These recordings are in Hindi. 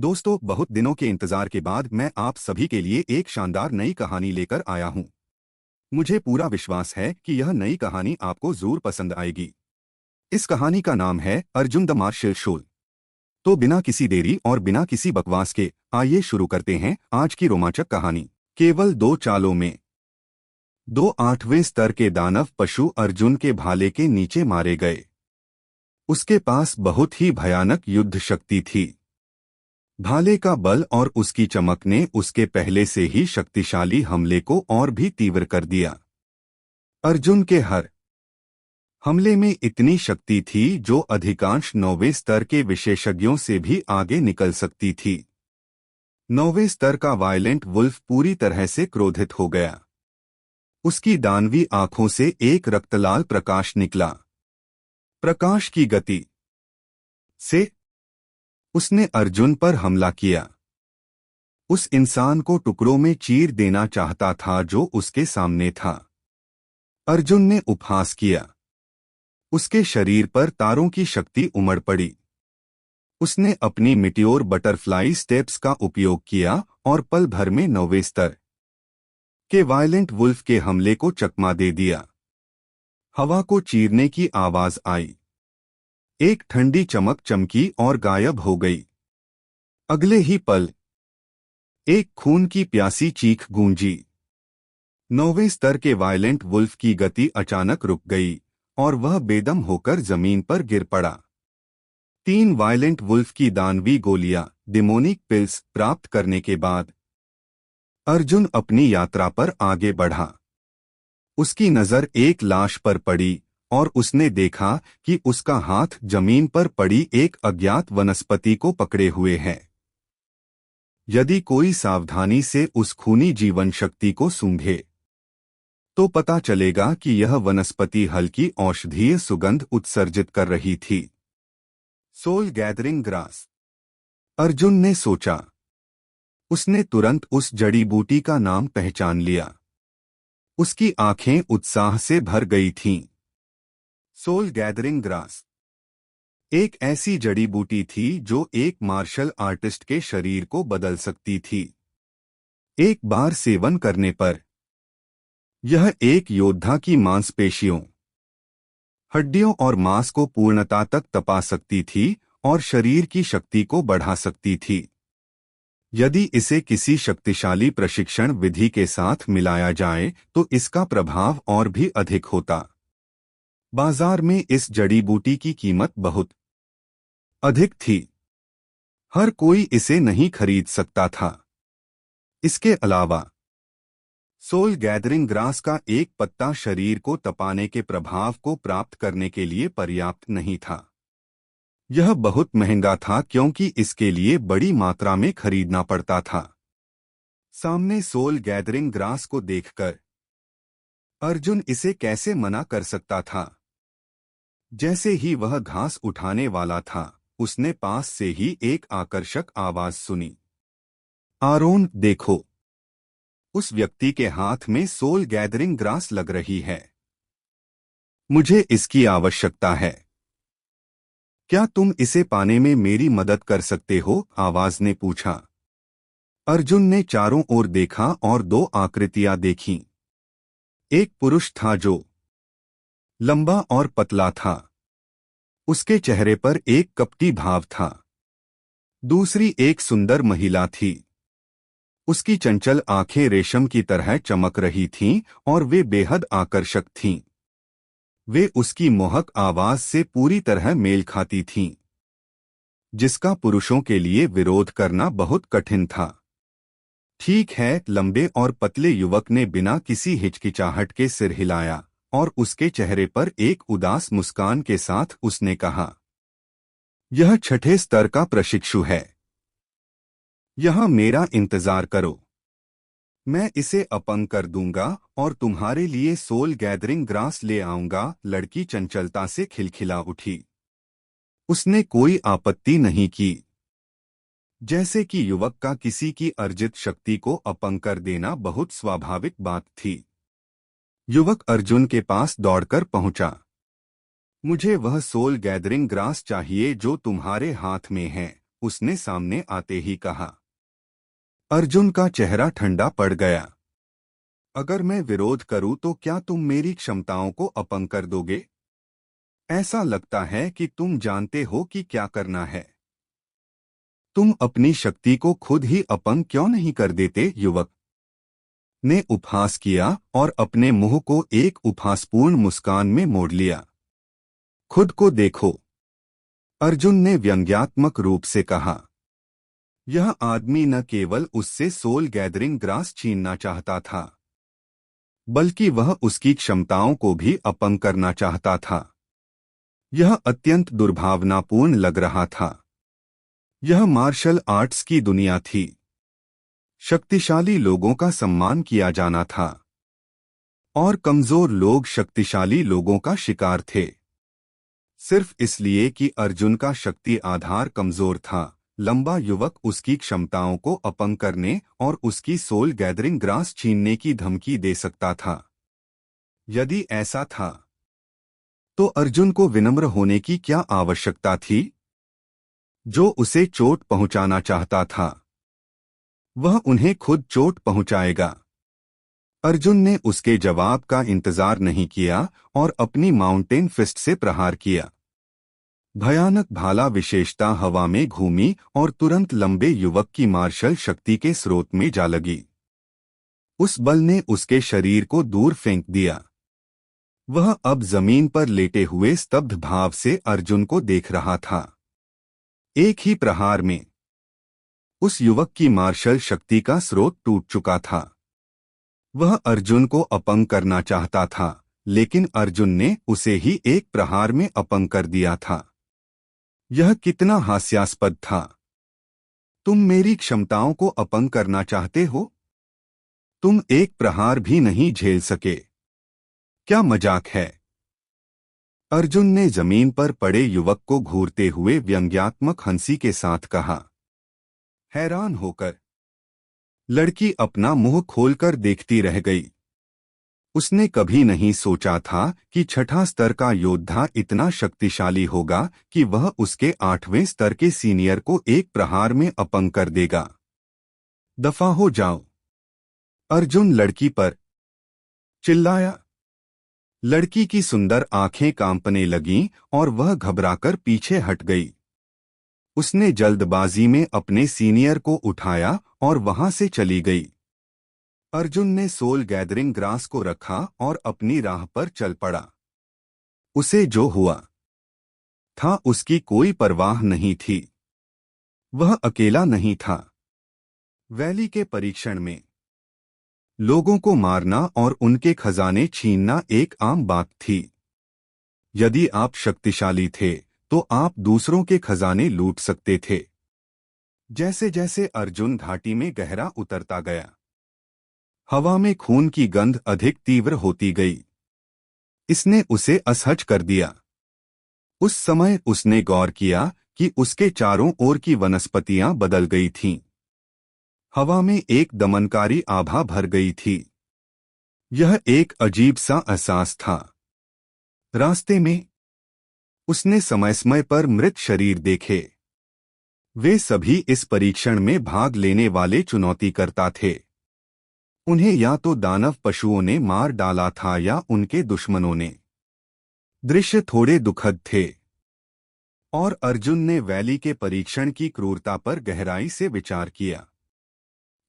दोस्तों, बहुत दिनों के इंतजार के बाद मैं आप सभी के लिए एक शानदार नई कहानी लेकर आया हूं। मुझे पूरा विश्वास है कि यह नई कहानी आपको जरूर पसंद आएगी। इस कहानी का नाम है अर्जुन द मार्शल शोल। तो बिना किसी देरी और बिना किसी बकवास के आइए शुरू करते हैं आज की रोमांचक कहानी। केवल 2 चालों में 2 8वें स्तर के दानव पशु अर्जुन के भाले के नीचे मारे गए। उसके पास बहुत ही भयानक युद्ध शक्ति थी। भाले का बल और उसकी चमक ने उसके पहले से ही शक्तिशाली हमले को और भी तीव्र कर दिया। अर्जुन के हर हमले में इतनी शक्ति थी जो अधिकांश 9वें स्तर के विशेषज्ञों से भी आगे निकल सकती थी। 9वें स्तर का वायलेंट वुल्फ पूरी तरह से क्रोधित हो गया। उसकी दानवी आंखों से एक रक्तलाल प्रकाश निकला। प्रकाश की गति से उसने अर्जुन पर हमला किया। उस इंसान को टुकड़ों में चीर देना चाहता था जो उसके सामने था। अर्जुन ने उपहास किया। उसके शरीर पर तारों की शक्ति उमड़ पड़ी। उसने अपनी मिटियोर बटरफ्लाई स्टेप्स का उपयोग किया और पल भर में 9वें स्तर के वायलेंट वुल्फ के हमले को चकमा दे दिया। हवा को चीरने की आवाज आई। एक ठंडी चमक चमकी और गायब हो गई। अगले ही पल एक खून की प्यासी चीख गूंजी। 9वें स्तर के वायलेंट वुल्फ की गति अचानक रुक गई और वह बेदम होकर जमीन पर गिर पड़ा। 3 वायलेंट वुल्फ की दानवी गोलियां डिमोनिक पिल्स प्राप्त करने के बाद अर्जुन अपनी यात्रा पर आगे बढ़ा। उसकी नजर एक लाश पर पड़ी और उसने देखा कि उसका हाथ जमीन पर पड़ी एक अज्ञात वनस्पति को पकड़े हुए है। यदि कोई सावधानी से उस खूनी जीवन शक्ति को सूंघे तो पता चलेगा कि यह वनस्पति हल्की औषधीय सुगंध उत्सर्जित कर रही थी। सोल गैदरिंग ग्रास, अर्जुन ने सोचा। उसने तुरंत उस जड़ी बूटी का नाम पहचान लिया। उसकी आंखें उत्साह से भर गई थीं। सोल गैदरिंग ग्रास एक ऐसी जड़ी बूटी थी जो एक मार्शल आर्टिस्ट के शरीर को बदल सकती थी। एक बार सेवन करने पर यह एक योद्धा की मांसपेशियों, हड्डियों और मांस को पूर्णता तक तपा सकती थी और शरीर की शक्ति को बढ़ा सकती थी। यदि इसे किसी शक्तिशाली प्रशिक्षण विधि के साथ मिलाया जाए तो इसका प्रभाव और भी अधिक होता। बाजार में इस जड़ी बूटी की कीमत बहुत अधिक थी। हर कोई इसे नहीं खरीद सकता था। इसके अलावा सोल गैदरिंग ग्रास का एक पत्ता शरीर को तपाने के प्रभाव को प्राप्त करने के लिए पर्याप्त नहीं था। यह बहुत महंगा था क्योंकि इसके लिए बड़ी मात्रा में खरीदना पड़ता था। सामने सोल गैदरिंग ग्रास को देखकर अर्जुन इसे कैसे मना कर सकता था। जैसे ही वह घास उठाने वाला था उसने पास से ही एक आकर्षक आवाज सुनी। आरोन, देखो, उस व्यक्ति के हाथ में सोल गैदरिंग ग्रास लग रही है। मुझे इसकी आवश्यकता है। क्या तुम इसे पाने में मेरी मदद कर सकते हो? आवाज ने पूछा। अर्जुन ने चारों ओर देखा और 2 आकृतियां देखीं। एक पुरुष था जो लंबा और पतला था। उसके चेहरे पर एक कपटी भाव था। दूसरी एक सुंदर महिला थी। उसकी चंचल आंखें रेशम की तरह चमक रही थीं और वे बेहद आकर्षक थीं। वे उसकी मोहक आवाज से पूरी तरह मेल खाती थीं, जिसका पुरुषों के लिए विरोध करना बहुत कठिन था। ठीक है, लंबे और पतले युवक ने बिना किसी हिचकिचाहट के सिर हिलाया और उसके चेहरे पर एक उदास मुस्कान के साथ उसने कहा, यह 6ठे स्तर का प्रशिक्षु है। यहां मेरा इंतजार करो। मैं इसे अपंग कर दूंगा और तुम्हारे लिए सोल गैदरिंग ग्रास ले आऊंगा। लड़की चंचलता से खिलखिला उठी। उसने कोई आपत्ति नहीं की। जैसे कि युवक का किसी की अर्जित शक्ति को अपंग कर देना बहुत स्वाभाविक बात थी। युवक अर्जुन के पास दौड़कर पहुंचा। मुझे वह सोल गैदरिंग ग्रास चाहिए जो तुम्हारे हाथ में है, उसने सामने आते ही कहा। अर्जुन का चेहरा ठंडा पड़ गया। अगर मैं विरोध करूं तो क्या तुम मेरी क्षमताओं को अपंग कर दोगे? ऐसा लगता है कि तुम जानते हो कि क्या करना है। तुम अपनी शक्ति को खुद ही अपंग क्यों नहीं कर देते? युवक ने उपहास किया और अपने मुंह को एक उपहासपूर्ण मुस्कान में मोड़ लिया। खुद को देखो, अर्जुन ने व्यंग्यात्मक रूप से कहा। यह आदमी न केवल उससे सोल गैदरिंग ग्रास छीनना चाहता था, बल्कि वह उसकी क्षमताओं को भी अपंग करना चाहता था। यह अत्यंत दुर्भावनापूर्ण लग रहा था। यह मार्शल आर्ट्स की दुनिया थी। शक्तिशाली लोगों का सम्मान किया जाना था और कमजोर लोग शक्तिशाली लोगों का शिकार थे। सिर्फ इसलिए कि अर्जुन का शक्ति आधार कमजोर था, लंबा युवक उसकी क्षमताओं को अपंग करने और उसकी सोल गैदरिंग ग्रास छीनने की धमकी दे सकता था। यदि ऐसा था, तो अर्जुन को विनम्र होने की क्या आवश्यकता थी? जो उसे चोट पहुंचाना चाहता था, वह उन्हें खुद चोट पहुंचाएगा। अर्जुन ने उसके जवाब का इंतजार नहीं किया और अपनी माउंटेन फिस्ट से प्रहार किया। भयानक भाला विशेषता हवा में घूमी और तुरंत लंबे युवक की मार्शल शक्ति के स्रोत में जा लगी। उस बल ने उसके शरीर को दूर फेंक दिया। वह अब जमीन पर लेटे हुए स्तब्ध भाव से अर्जुन को देख रहा था। एक ही प्रहार में उस युवक की मार्शल शक्ति का स्रोत टूट चुका था। वह अर्जुन को अपंग करना चाहता था, लेकिन अर्जुन ने उसे ही एक प्रहार में अपंग कर दिया था। यह कितना हास्यास्पद था। तुम मेरी क्षमताओं को अपंग करना चाहते हो? तुम एक प्रहार भी नहीं झेल सके। क्या मजाक है? अर्जुन ने जमीन पर पड़े युवक को घूरते हुए व्यंग्यात्मक हंसी के साथ कहा। हैरान होकर लड़की अपना मुंह खोलकर देखती रह गई। उसने कभी नहीं सोचा था कि छठा स्तर का योद्धा इतना शक्तिशाली होगा कि वह उसके 8वें स्तर के सीनियर को एक प्रहार में अपंग कर देगा। दफा हो जाओ, अर्जुन लड़की पर चिल्लाया। लड़की की सुंदर आंखें कांपने लगीं और वह घबराकर पीछे हट गई। उसने जल्दबाजी में अपने सीनियर को उठाया और वहां से चली गई। अर्जुन ने सोल गैदरिंग ग्रास को रखा और अपनी राह पर चल पड़ा। उसे जो हुआ था उसकी कोई परवाह नहीं थी। वह अकेला नहीं था। वैली के परीक्षण में लोगों को मारना और उनके खजाने छीनना एक आम बात थी। यदि आप शक्तिशाली थे तो आप दूसरों के खजाने लूट सकते थे। जैसे जैसे अर्जुन घाटी में गहरा उतरता गया, हवा में खून की गंध अधिक तीव्र होती गई। इसने उसे असहज कर दिया। उस समय उसने गौर किया कि उसके चारों ओर की वनस्पतियां बदल गई थीं। हवा में एक दमनकारी आभा भर गई थी। यह एक अजीब सा एहसास था। रास्ते में उसने समय समय पर मृत शरीर देखे। वे सभी इस परीक्षण में भाग लेने वाले चुनौतीकर्ता थे। उन्हें या तो दानव पशुओं ने मार डाला था या उनके दुश्मनों ने। दृश्य थोड़े दुखद थे और अर्जुन ने वैली के परीक्षण की क्रूरता पर गहराई से विचार किया।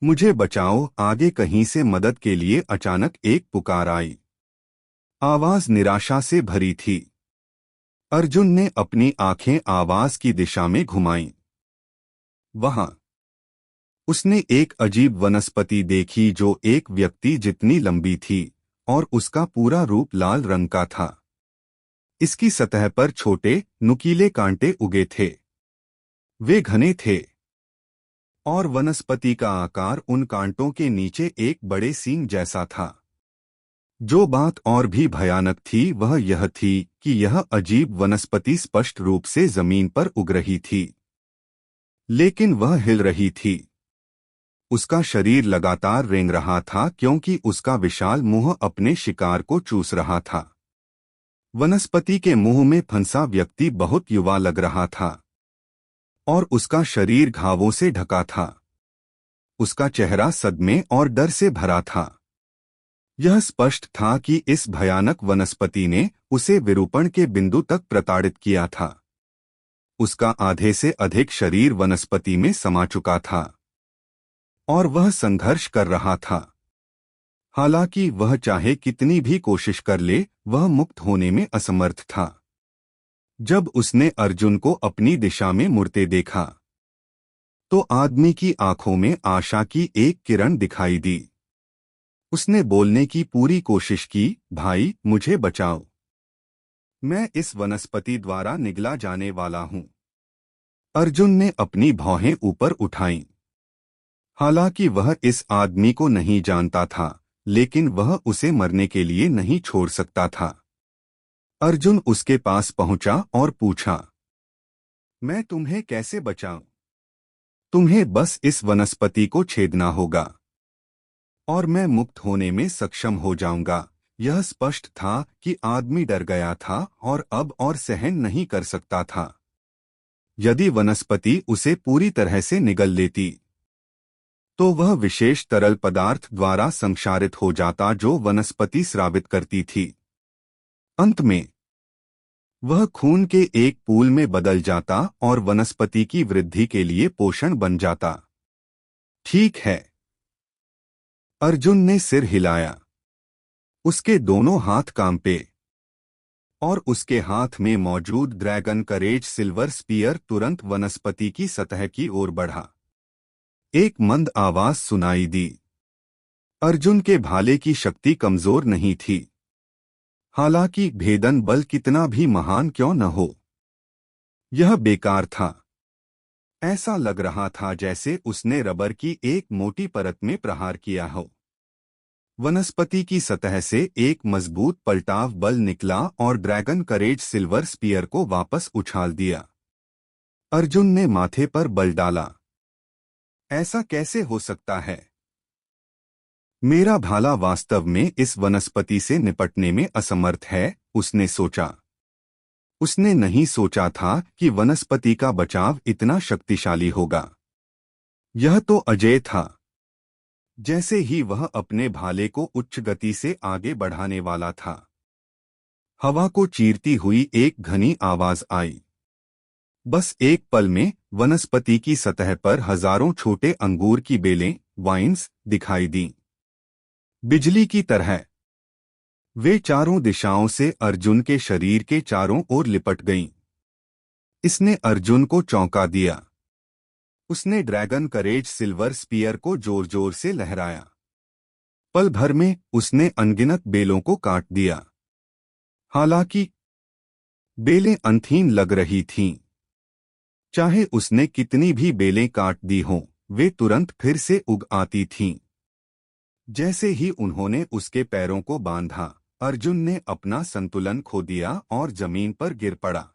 मुझे बचाओ, आगे कहीं से मदद के लिए अचानक एक पुकार आई। आवाज निराशा से भरी थी। अर्जुन ने अपनी आंखें आवाज की दिशा में घुमाईं। वहां उसने एक अजीब वनस्पति देखी जो एक व्यक्ति जितनी लंबी थी और उसका पूरा रूप लाल रंग का था। इसकी सतह पर छोटे नुकीले कांटे उगे थे। वे घने थे और वनस्पति का आकार उन कांटों के नीचे एक बड़े सींग जैसा था। जो बात और भी भयानक थी वह यह थी कि यह अजीब वनस्पति स्पष्ट रूप से जमीन पर उग रही थी, लेकिन वह हिल रही थी। उसका शरीर लगातार रेंग रहा था क्योंकि उसका विशाल मुंह अपने शिकार को चूस रहा था। वनस्पति के मुंह में फंसा व्यक्ति बहुत युवा लग रहा था। और उसका शरीर घावों से ढका था। उसका चेहरा सदमे और डर से भरा था। यह स्पष्ट था कि इस भयानक वनस्पति ने उसे विरूपण के बिंदु तक प्रताड़ित किया था। उसका आधे से अधिक शरीर वनस्पति में समा चुका था और वह संघर्ष कर रहा था। हालांकि वह चाहे कितनी भी कोशिश कर ले, वह मुक्त होने में असमर्थ था। जब उसने अर्जुन को अपनी दिशा में मुड़ते देखा तो आदमी की आंखों में आशा की एक किरण दिखाई दी। उसने बोलने की पूरी कोशिश की, भाई मुझे बचाओ, मैं इस वनस्पति द्वारा निगला जाने वाला हूं। अर्जुन ने अपनी भौहें ऊपर उठाईं। हालांकि वह इस आदमी को नहीं जानता था, लेकिन वह उसे मरने के लिए नहीं छोड़ सकता था। अर्जुन उसके पास पहुंचा और पूछा, मैं तुम्हें कैसे बचाऊं? तुम्हें बस इस वनस्पति को छेदना होगा और मैं मुक्त होने में सक्षम हो जाऊंगा। यह स्पष्ट था कि आदमी डर गया था और अब और सहन नहीं कर सकता था। यदि वनस्पति उसे पूरी तरह से निगल लेती तो वह विशेष तरल पदार्थ द्वारा संक्षारित हो जाता जो वनस्पति स्रावित करती थी। अंत में वह खून के एक पूल में बदल जाता और वनस्पति की वृद्धि के लिए पोषण बन जाता। ठीक है। अर्जुन ने सिर हिलाया। उसके दोनों हाथ कांपे और उसके हाथ में मौजूद ड्रैगन करेज सिल्वर स्पीयर तुरंत वनस्पति की सतह की ओर बढ़ा। एक मंद आवाज सुनाई दी। अर्जुन के भाले की शक्ति कमजोर नहीं थी, हालांकि भेदन बल कितना भी महान क्यों न हो, यह बेकार था। ऐसा लग रहा था जैसे उसने रबर की एक मोटी परत में प्रहार किया हो। वनस्पति की सतह से एक मजबूत पलटाव बल निकला और ड्रैगन करेज सिल्वर स्पीयर को वापस उछाल दिया। अर्जुन ने माथे पर बल डाला। ऐसा कैसे हो सकता है? मेरा भाला वास्तव में इस वनस्पति से निपटने में असमर्थ है, उसने सोचा। उसने नहीं सोचा था कि वनस्पति का बचाव इतना शक्तिशाली होगा। यह तो अजेय था। जैसे ही वह अपने भाले को उच्च गति से आगे बढ़ाने वाला था, हवा को चीरती हुई एक घनी आवाज आई। बस एक पल में वनस्पति की सतह पर हजारों छोटे अंगूर की बेलें, वाइन्स, दिखाई दीं। बिजली की तरह वे चारों दिशाओं से अर्जुन के शरीर के चारों ओर लिपट गईं। इसने अर्जुन को चौंका दिया। उसने ड्रैगन करेज सिल्वर स्पीयर को जोर जोर से लहराया। पल भर में उसने अनगिनत बेलों को काट दिया। हालांकि बेलें अनथीन लग रही थीं। चाहे उसने कितनी भी बेलें काट दी हों, वे तुरंत फिर से उग आती थीं। जैसे ही उन्होंने उसके पैरों को बांधा, अर्जुन ने अपना संतुलन खो दिया और जमीन पर गिर पड़ा।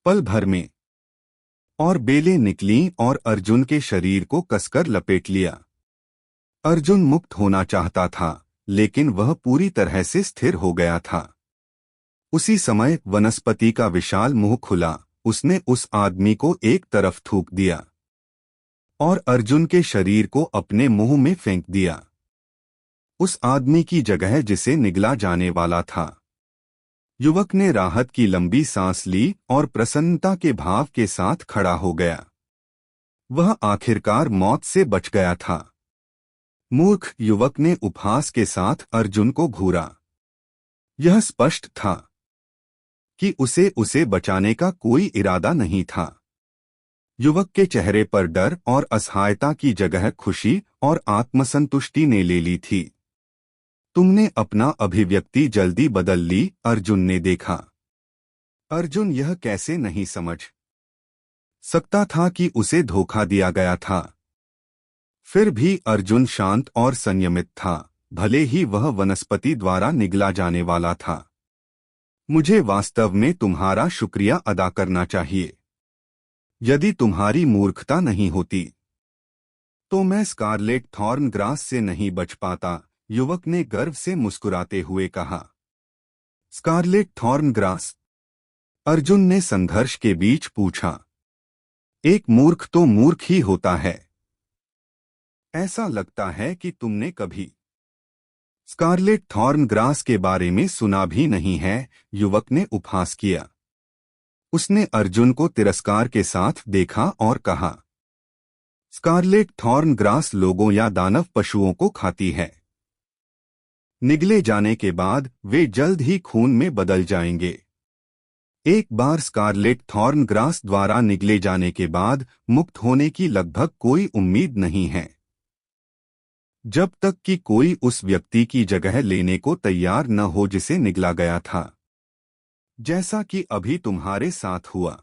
पल भर में और बेलें निकलीं और अर्जुन के शरीर को कसकर लपेट लिया। अर्जुन मुक्त होना चाहता था, लेकिन वह पूरी तरह से स्थिर हो गया था। उसी समय वनस्पति का विशाल मुंह खुला। उसने उस आदमी को एक तरफ थूक दिया और अर्जुन के शरीर को अपने मुंह में फेंक दिया, उस आदमी की जगह जिसे निगला जाने वाला था। युवक ने राहत की लंबी सांस ली और प्रसन्नता के भाव के साथ खड़ा हो गया। वह आखिरकार मौत से बच गया था। मूर्ख युवक ने उपहास के साथ अर्जुन को घूरा। यह स्पष्ट था कि उसे बचाने का कोई इरादा नहीं था। युवक के चेहरे पर डर और असहायता की जगह खुशी और आत्मसंतुष्टि ने ले ली थी। तुमने अपना अभिव्यक्ति जल्दी बदल ली, अर्जुन ने देखा। अर्जुन यह कैसे नहीं समझ सकता था कि उसे धोखा दिया गया था। फिर भी अर्जुन शांत और संयमित था, भले ही वह वनस्पति द्वारा निगला जाने वाला था। मुझे वास्तव में तुम्हारा शुक्रिया अदा करना चाहिए। यदि तुम्हारी मूर्खता नहीं होती तो मैं स्कारलेट थॉर्न ग्रास से नहीं बच पाता, युवक ने गर्व से मुस्कुराते हुए कहा। Scarlett thorn grass? अर्जुन ने संघर्ष के बीच पूछा। एक मूर्ख तो मूर्ख ही होता है। ऐसा लगता है कि तुमने कभी स्कारलेट थॉर्न ग्रास के बारे में सुना भी नहीं है, युवक ने उपहास किया। उसने अर्जुन को तिरस्कार के साथ देखा और कहा, स्कारलेट थॉर्न ग्रास लोगों या दानव पशुओं को खाती है। निगले जाने के बाद वे जल्द ही खून में बदल जाएंगे। एक बार स्कारलेट थॉर्न ग्रास द्वारा निगले जाने के बाद मुक्त होने की लगभग कोई उम्मीद नहीं है, जब तक कि कोई उस व्यक्ति की जगह लेने को तैयार न हो जिसे निगला गया था, जैसा कि अभी तुम्हारे साथ हुआ।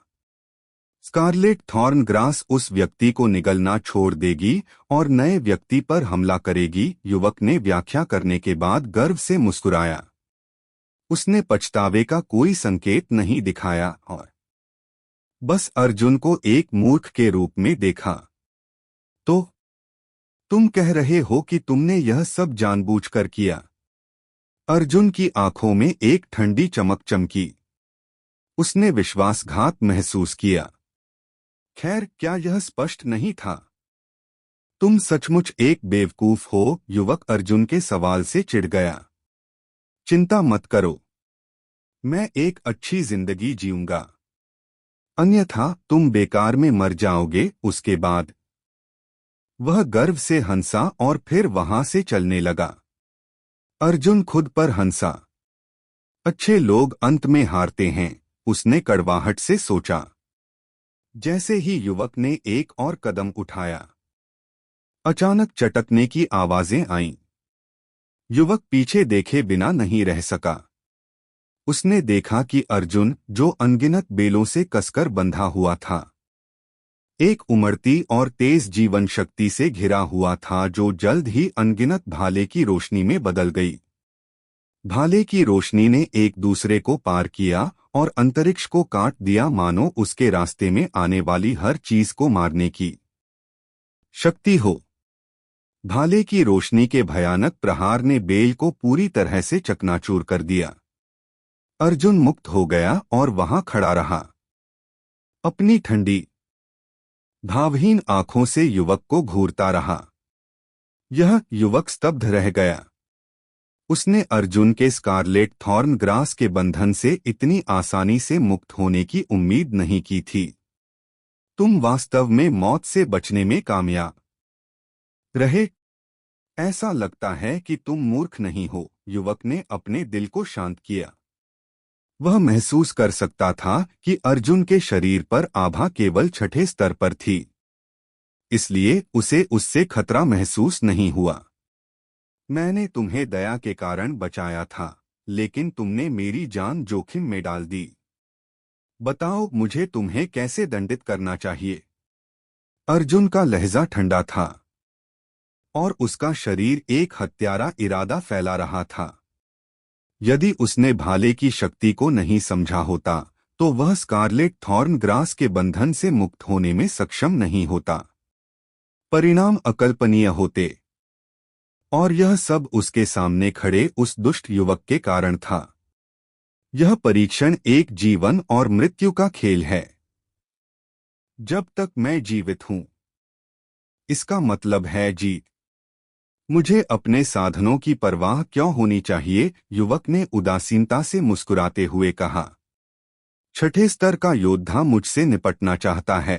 स्कारलेट थॉर्न ग्रास उस व्यक्ति को निगलना छोड़ देगी और नए व्यक्ति पर हमला करेगी, युवक ने व्याख्या करने के बाद गर्व से मुस्कुराया। उसने पछतावे का कोई संकेत नहीं दिखाया और बस अर्जुन को एक मूर्ख के रूप में देखा। तो तुम कह रहे हो कि तुमने यह सब जानबूझकर किया? अर्जुन की आंखों में एक ठंडी चमक चमकी। उसने विश्वासघात महसूस किया। खैर, क्या यह स्पष्ट नहीं था? तुम सचमुच एक बेवकूफ हो, युवक अर्जुन के सवाल से चिढ़ गया। चिंता मत करो, मैं एक अच्छी जिंदगी जीऊंगा, अन्यथा तुम बेकार में मर जाओगे। उसके बाद वह गर्व से हंसा और फिर वहां से चलने लगा। अर्जुन खुद पर हंसा। अच्छे लोग अंत में हारते हैं, उसने कड़वाहट से सोचा। जैसे ही युवक ने एक और कदम उठाया, अचानक चटकने की आवाजें आईं। युवक पीछे देखे बिना नहीं रह सका। उसने देखा कि अर्जुन, जो अनगिनत बेलों से कसकर बंधा हुआ था, एक उमड़ती और तेज जीवन शक्ति से घिरा हुआ था जो जल्द ही अनगिनत भाले की रोशनी में बदल गई। भाले की रोशनी ने एक दूसरे को पार किया और अंतरिक्ष को काट दिया, मानो उसके रास्ते में आने वाली हर चीज को मारने की शक्ति हो। भाले की रोशनी के भयानक प्रहार ने बेल को पूरी तरह से चकनाचूर कर दिया। अर्जुन मुक्त हो गया और वहां खड़ा रहा, अपनी ठंडी भावहीन आंखों से युवक को घूरता रहा। यह युवक स्तब्ध रह गया। उसने अर्जुन के स्कारलेट थॉर्न ग्रास के बंधन से इतनी आसानी से मुक्त होने की उम्मीद नहीं की थी। तुम वास्तव में मौत से बचने में कामयाब रहे। ऐसा लगता है कि तुम मूर्ख नहीं हो, युवक ने अपने दिल को शांत किया। वह महसूस कर सकता था कि अर्जुन के शरीर पर आभा केवल छठे स्तर पर थी, इसलिए उसे उससे खतरा महसूस नहीं हुआ। मैंने तुम्हें दया के कारण बचाया था, लेकिन तुमने मेरी जान जोखिम में डाल दी। बताओ, मुझे तुम्हें कैसे दंडित करना चाहिए? अर्जुन का लहजा ठंडा था और उसका शरीर एक हत्यारा इरादा फैला रहा था। यदि उसने भाले की शक्ति को नहीं समझा होता, तो वह स्कारलेट थॉर्न ग्रास के बंधन से मुक्त होने में सक्षम नहीं होता। परिणाम अकल्पनीय होते। और यह सब उसके सामने खड़े उस दुष्ट युवक के कारण था। यह परीक्षण एक जीवन और मृत्यु का खेल है। जब तक मैं जीवित हूं, इसका मतलब है जीत। मुझे अपने साधनों की परवाह क्यों होनी चाहिए? युवक ने उदासीनता से मुस्कुराते हुए कहा। छठे स्तर का योद्धा मुझसे निपटना चाहता है।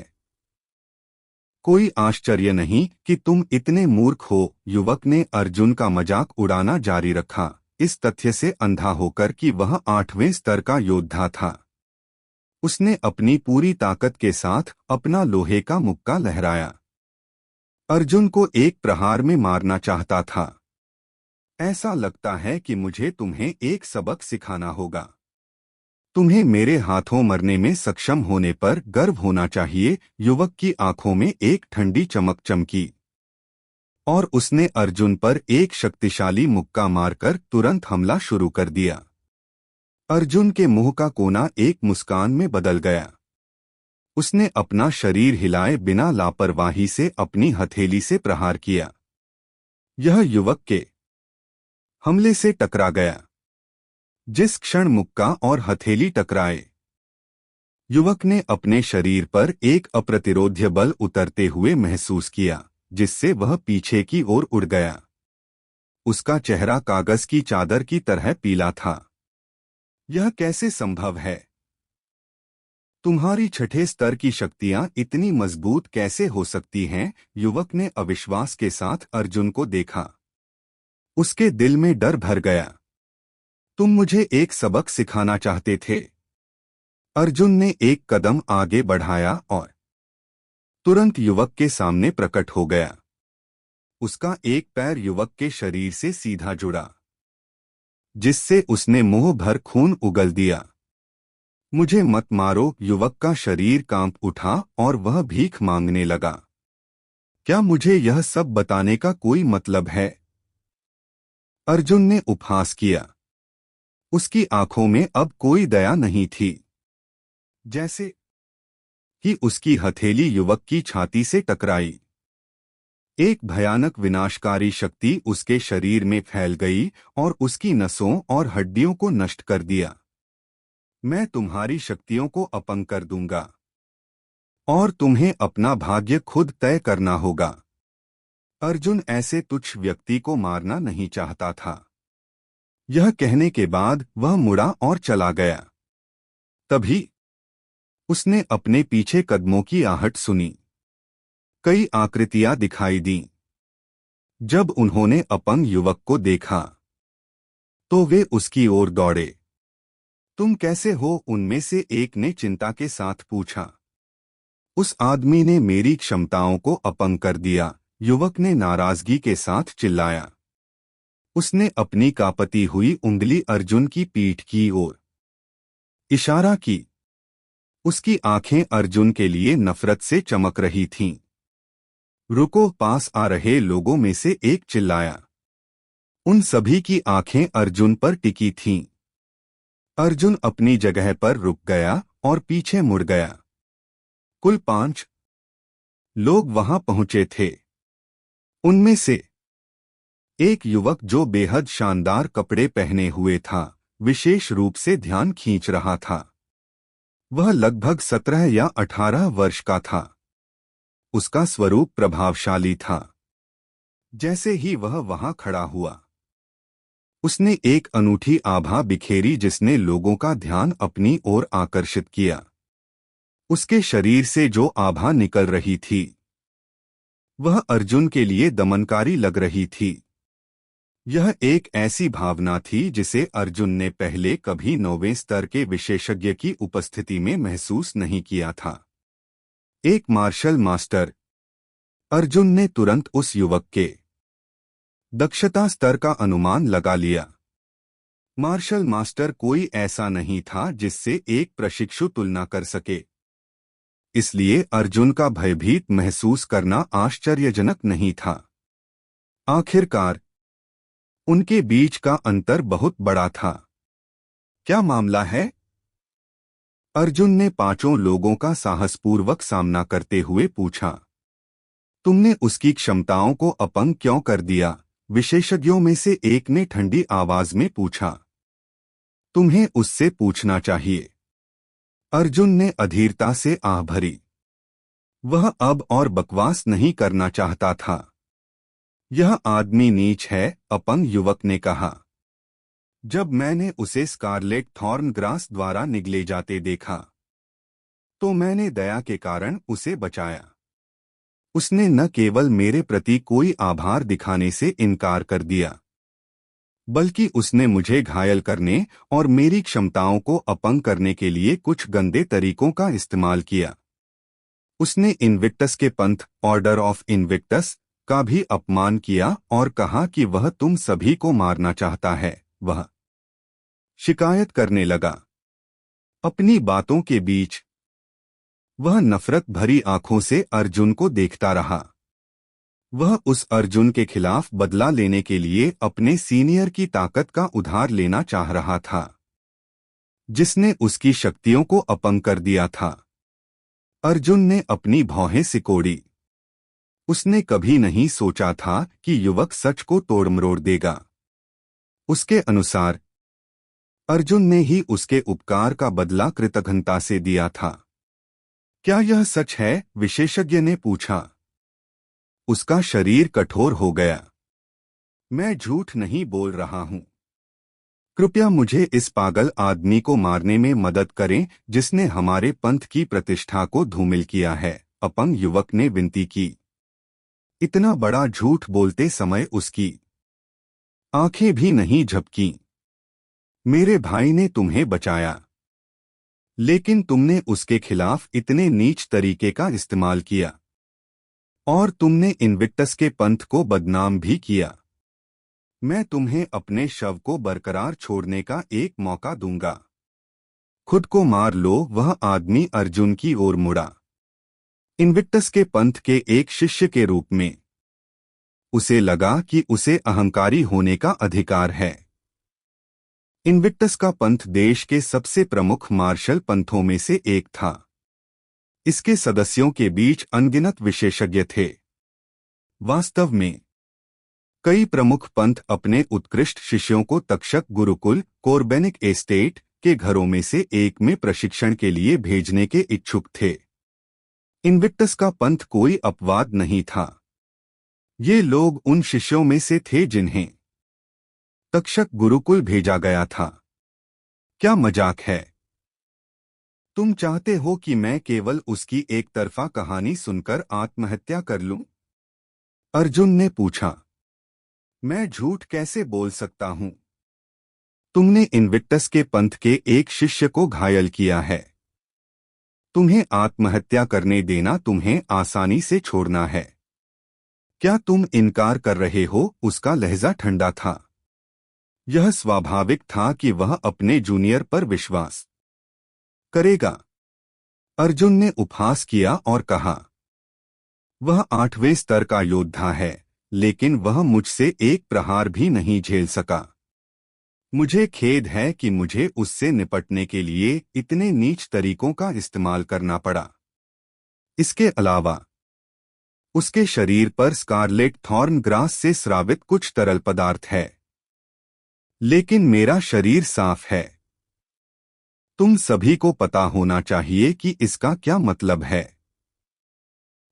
कोई आश्चर्य नहीं कि तुम इतने मूर्ख हो, युवक ने अर्जुन का मजाक उड़ाना जारी रखा, इस तथ्य से अंधा होकर कि वह 8वें स्तर का योद्धा था। उसने अपनी पूरी ताकत के साथ अपना लोहे का मुक्का लहराया। अर्जुन को एक प्रहार में मारना चाहता था। ऐसा लगता है कि मुझे तुम्हें एक सबक सिखाना होगा। तुम्हें मेरे हाथों मरने में सक्षम होने पर गर्व होना चाहिए। युवक की आंखों में एक ठंडी चमक चमकी और उसने अर्जुन पर एक शक्तिशाली मुक्का मारकर तुरंत हमला शुरू कर दिया। अर्जुन के मुंह का कोना एक मुस्कान में बदल गया। उसने अपना शरीर हिलाए बिना लापरवाही से अपनी हथेली से प्रहार किया। यह युवक के हमले से टकरा गया। जिस क्षण मुक्का और हथेली टकराए, युवक ने अपने शरीर पर एक अप्रतिरोध्य बल उतरते हुए महसूस किया, जिससे वह पीछे की ओर उड़ गया। उसका चेहरा कागज की चादर की तरह पीला था। यह कैसे संभव है? तुम्हारी छठे स्तर की शक्तियां इतनी मजबूत कैसे हो सकती हैं? युवक ने अविश्वास के साथ अर्जुन को देखा। उसके दिल में डर भर गया। तुम मुझे एक सबक सिखाना चाहते थे। अर्जुन ने एक कदम आगे बढ़ाया और तुरंत युवक के सामने प्रकट हो गया। उसका एक पैर युवक के शरीर से सीधा जुड़ा, जिससे उसने मुंह भर खून उगल दिया। मुझे मत मारो! युवक का शरीर कांप उठा और वह भीख मांगने लगा। क्या मुझे यह सब बताने का कोई मतलब है? अर्जुन ने उपहास किया। उसकी आंखों में अब कोई दया नहीं थी। जैसे कि उसकी हथेली युवक की छाती से टकराई। एक भयानक विनाशकारी शक्ति उसके शरीर में फैल गई और उसकी नसों और हड्डियों को नष्ट कर दिया। मैं तुम्हारी शक्तियों को अपंग कर दूंगा और तुम्हें अपना भाग्य खुद तय करना होगा। अर्जुन ऐसे तुच्छ व्यक्ति को मारना नहीं चाहता था। यह कहने के बाद वह मुड़ा और चला गया। तभी उसने अपने पीछे कदमों की आहट सुनी। कई आकृतियां दिखाई दीं। जब उन्होंने अपंग युवक को देखा तो वे उसकी ओर दौड़े। तुम कैसे हो? उनमें से एक ने चिंता के साथ पूछा। उस आदमी ने मेरी क्षमताओं को अपंग कर दिया, युवक ने नाराजगी के साथ चिल्लाया। उसने अपनी कांपती हुई उंगली अर्जुन की पीठ की ओर इशारा की। उसकी आंखें अर्जुन के लिए नफरत से चमक रही थीं। रुको! पास आ रहे लोगों में से एक चिल्लाया। उन सभी की आंखें अर्जुन पर टिकी थीं। अर्जुन अपनी जगह पर रुक गया और पीछे मुड़ गया। कुल 5 लोग वहां पहुंचे थे। उनमें से एक युवक जो बेहद शानदार कपड़े पहने हुए था, विशेष रूप से ध्यान खींच रहा था। वह लगभग 17 या 18 वर्ष का था। उसका स्वरूप प्रभावशाली था। जैसे ही वह वहां खड़ा हुआ, उसने एक अनूठी आभा बिखेरी जिसने लोगों का ध्यान अपनी ओर आकर्षित किया। उसके शरीर से जो आभा निकल रही थी वह अर्जुन के लिए दमनकारी लग रही थी। यह एक ऐसी भावना थी जिसे अर्जुन ने पहले कभी 9वें स्तर के विशेषज्ञ की उपस्थिति में महसूस नहीं किया था। एक मार्शल मास्टर। अर्जुन ने तुरंत उस युवक के दक्षता स्तर का अनुमान लगा लिया। मार्शल मास्टर कोई ऐसा नहीं था जिससे एक प्रशिक्षु तुलना कर सके। इसलिए अर्जुन का भयभीत महसूस करना आश्चर्यजनक नहीं था। आखिरकार उनके बीच का अंतर बहुत बड़ा था। क्या मामला है? अर्जुन ने 5 लोगों का साहसपूर्वक सामना करते हुए पूछा। तुमने उसकी क्षमताओं को अपंग क्यों कर दिया? विशेषज्ञों में से एक ने ठंडी आवाज में पूछा। तुम्हें उससे पूछना चाहिए। अर्जुन ने अधीरता से आह भरी। वह अब और बकवास नहीं करना चाहता था। यह आदमी नीच है, अपंग युवक ने कहा। जब मैंने उसे स्कारलेट थॉर्न ग्रास द्वारा निगले जाते देखा तो मैंने दया के कारण उसे बचाया। उसने न केवल मेरे प्रति कोई आभार दिखाने से इनकार कर दिया, बल्कि उसने मुझे घायल करने और मेरी क्षमताओं को अपंग करने के लिए कुछ गंदे तरीकों का इस्तेमाल किया। उसने इनविक्टस के पंथ, ऑर्डर ऑफ इनविक्टस, का भी अपमान किया और कहा कि वह तुम सभी को मारना चाहता है। वह शिकायत करने लगा। अपनी बातों के बीच वह नफरत भरी आंखों से अर्जुन को देखता रहा। वह उस अर्जुन के खिलाफ बदला लेने के लिए अपने सीनियर की ताकत का उधार लेना चाह रहा था, जिसने उसकी शक्तियों को अपंग कर दिया था। अर्जुन ने अपनी भौहें सिकोड़ी। उसने कभी नहीं सोचा था कि युवक सच को तोड़ मरोड़ देगा। उसके अनुसार अर्जुन ने ही उसके उपकार का बदला कृतघ्नता से दिया था। क्या यह सच है? विशेषज्ञ ने पूछा। उसका शरीर कठोर हो गया। मैं झूठ नहीं बोल रहा हूं। कृपया मुझे इस पागल आदमी को मारने में मदद करें जिसने हमारे पंथ की प्रतिष्ठा को धूमिल किया है, अपंग युवक ने विनती की। इतना बड़ा झूठ बोलते समय उसकी आंखें भी नहीं झपकीं। मेरे भाई ने तुम्हें बचाया, लेकिन तुमने उसके खिलाफ इतने नीच तरीके का इस्तेमाल किया और तुमने इनविक्टस के पंथ को बदनाम भी किया। मैं तुम्हें अपने शव को बरकरार छोड़ने का एक मौका दूंगा। खुद को मार लो। वह आदमी अर्जुन की ओर मुड़ा। इनविक्टस के पंथ के एक शिष्य के रूप में उसे लगा कि उसे अहंकारी होने का अधिकार है। इनविक्टस का पंथ देश के सबसे प्रमुख मार्शल पंथों में से एक था। इसके सदस्यों के बीच अनगिनत विशेषज्ञ थे। वास्तव में कई प्रमुख पंथ अपने उत्कृष्ट शिष्यों को तक्षक गुरुकुल, कोर्बेनिक एस्टेट के घरों में से एक में प्रशिक्षण के लिए भेजने के इच्छुक थे। इनविक्टस का पंथ कोई अपवाद नहीं था। ये लोग उन शिष्यों में से थे जिन्हें तक्षक गुरुकुल भेजा गया था। क्या मजाक है? तुम चाहते हो कि मैं केवल उसकी एक तरफा कहानी सुनकर आत्महत्या कर लूं? अर्जुन ने पूछा। मैं झूठ कैसे बोल सकता हूं? तुमने इनविक्टस के पंथ के एक शिष्य को घायल किया है। तुम्हें आत्महत्या करने देना तुम्हें आसानी से छोड़ना है। क्या तुम इनकार कर रहे हो? उसका लहजा ठंडा था। यह स्वाभाविक था कि वह अपने जूनियर पर विश्वास करेगा। अर्जुन ने उपहास किया और कहा, वह 8वें स्तर का योद्धा है, लेकिन वह मुझसे एक प्रहार भी नहीं झेल सका। मुझे खेद है कि मुझे उससे निपटने के लिए इतने नीच तरीकों का इस्तेमाल करना पड़ा। इसके अलावा उसके शरीर पर स्कारलेट थॉर्न ग्रास से स्रावित कुछ तरल पदार्थ है, लेकिन मेरा शरीर साफ है। तुम सभी को पता होना चाहिए कि इसका क्या मतलब है।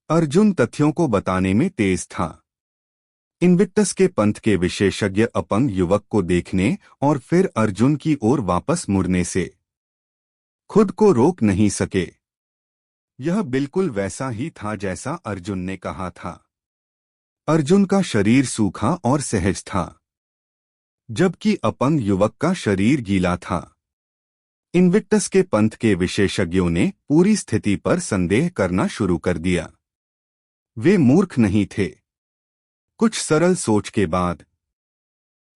अर्जुन तथ्यों को बताने में तेज था। इनविक्टस के पंथ के विशेषज्ञ अपंग युवक को देखने और फिर अर्जुन की ओर वापस मुड़ने से खुद को रोक नहीं सके। यह बिल्कुल वैसा ही था जैसा अर्जुन ने कहा था। अर्जुन का शरीर सूखा और सहज था, जबकि अपंग युवक का शरीर गीला था। इनविक्टस के पंथ के विशेषज्ञों ने पूरी स्थिति पर संदेह करना शुरू कर दिया। वे मूर्ख नहीं थे। कुछ सरल सोच के बाद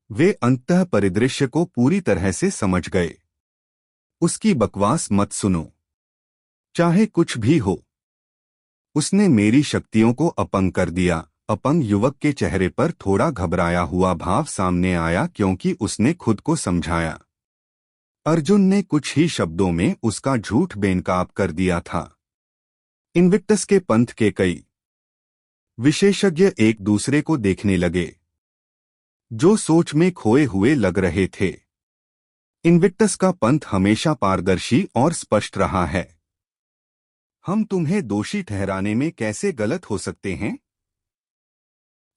वे अंततः परिदृश्य को पूरी तरह से समझ गए। उसकी बकवास मत सुनो, चाहे कुछ भी हो। उसने मेरी शक्तियों को अपंग कर दिया। अपंग युवक के चेहरे पर थोड़ा घबराया हुआ भाव सामने आया क्योंकि उसने खुद को समझाया। अर्जुन ने कुछ ही शब्दों में उसका झूठ बेनकाब कर दिया था। इनविक्टस के पंथ के कई विशेषज्ञ एक दूसरे को देखने लगे, जो सोच में खोए हुए लग रहे थे। इनविक्टस का पंथ हमेशा पारदर्शी और स्पष्ट रहा है। हम तुम्हें दोषी ठहराने में कैसे गलत हो सकते हैं?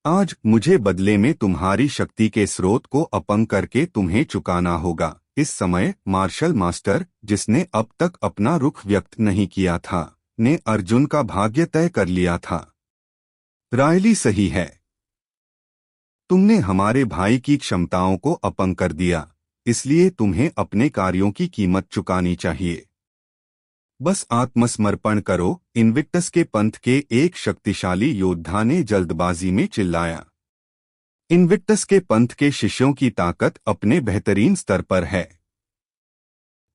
आज मुझे बदले में तुम्हारी शक्ति के स्रोत को अपंग करके तुम्हें चुकाना होगा। इस समय मार्शल मास्टर, जिसने अब तक अपना रुख व्यक्त नहीं किया था, ने अर्जुन का भाग्य तय कर लिया था। रायली सही है। तुमने हमारे भाई की क्षमताओं को अपंग कर दिया, इसलिए तुम्हें अपने कार्यों की कीमत चुकानी चाहिए। बस आत्मसमर्पण करो। इनविक्टस के पंथ के एक शक्तिशाली योद्धा ने जल्दबाजी में चिल्लाया। इनविक्टस के पंथ के शिष्यों की ताकत अपने बेहतरीन स्तर पर है।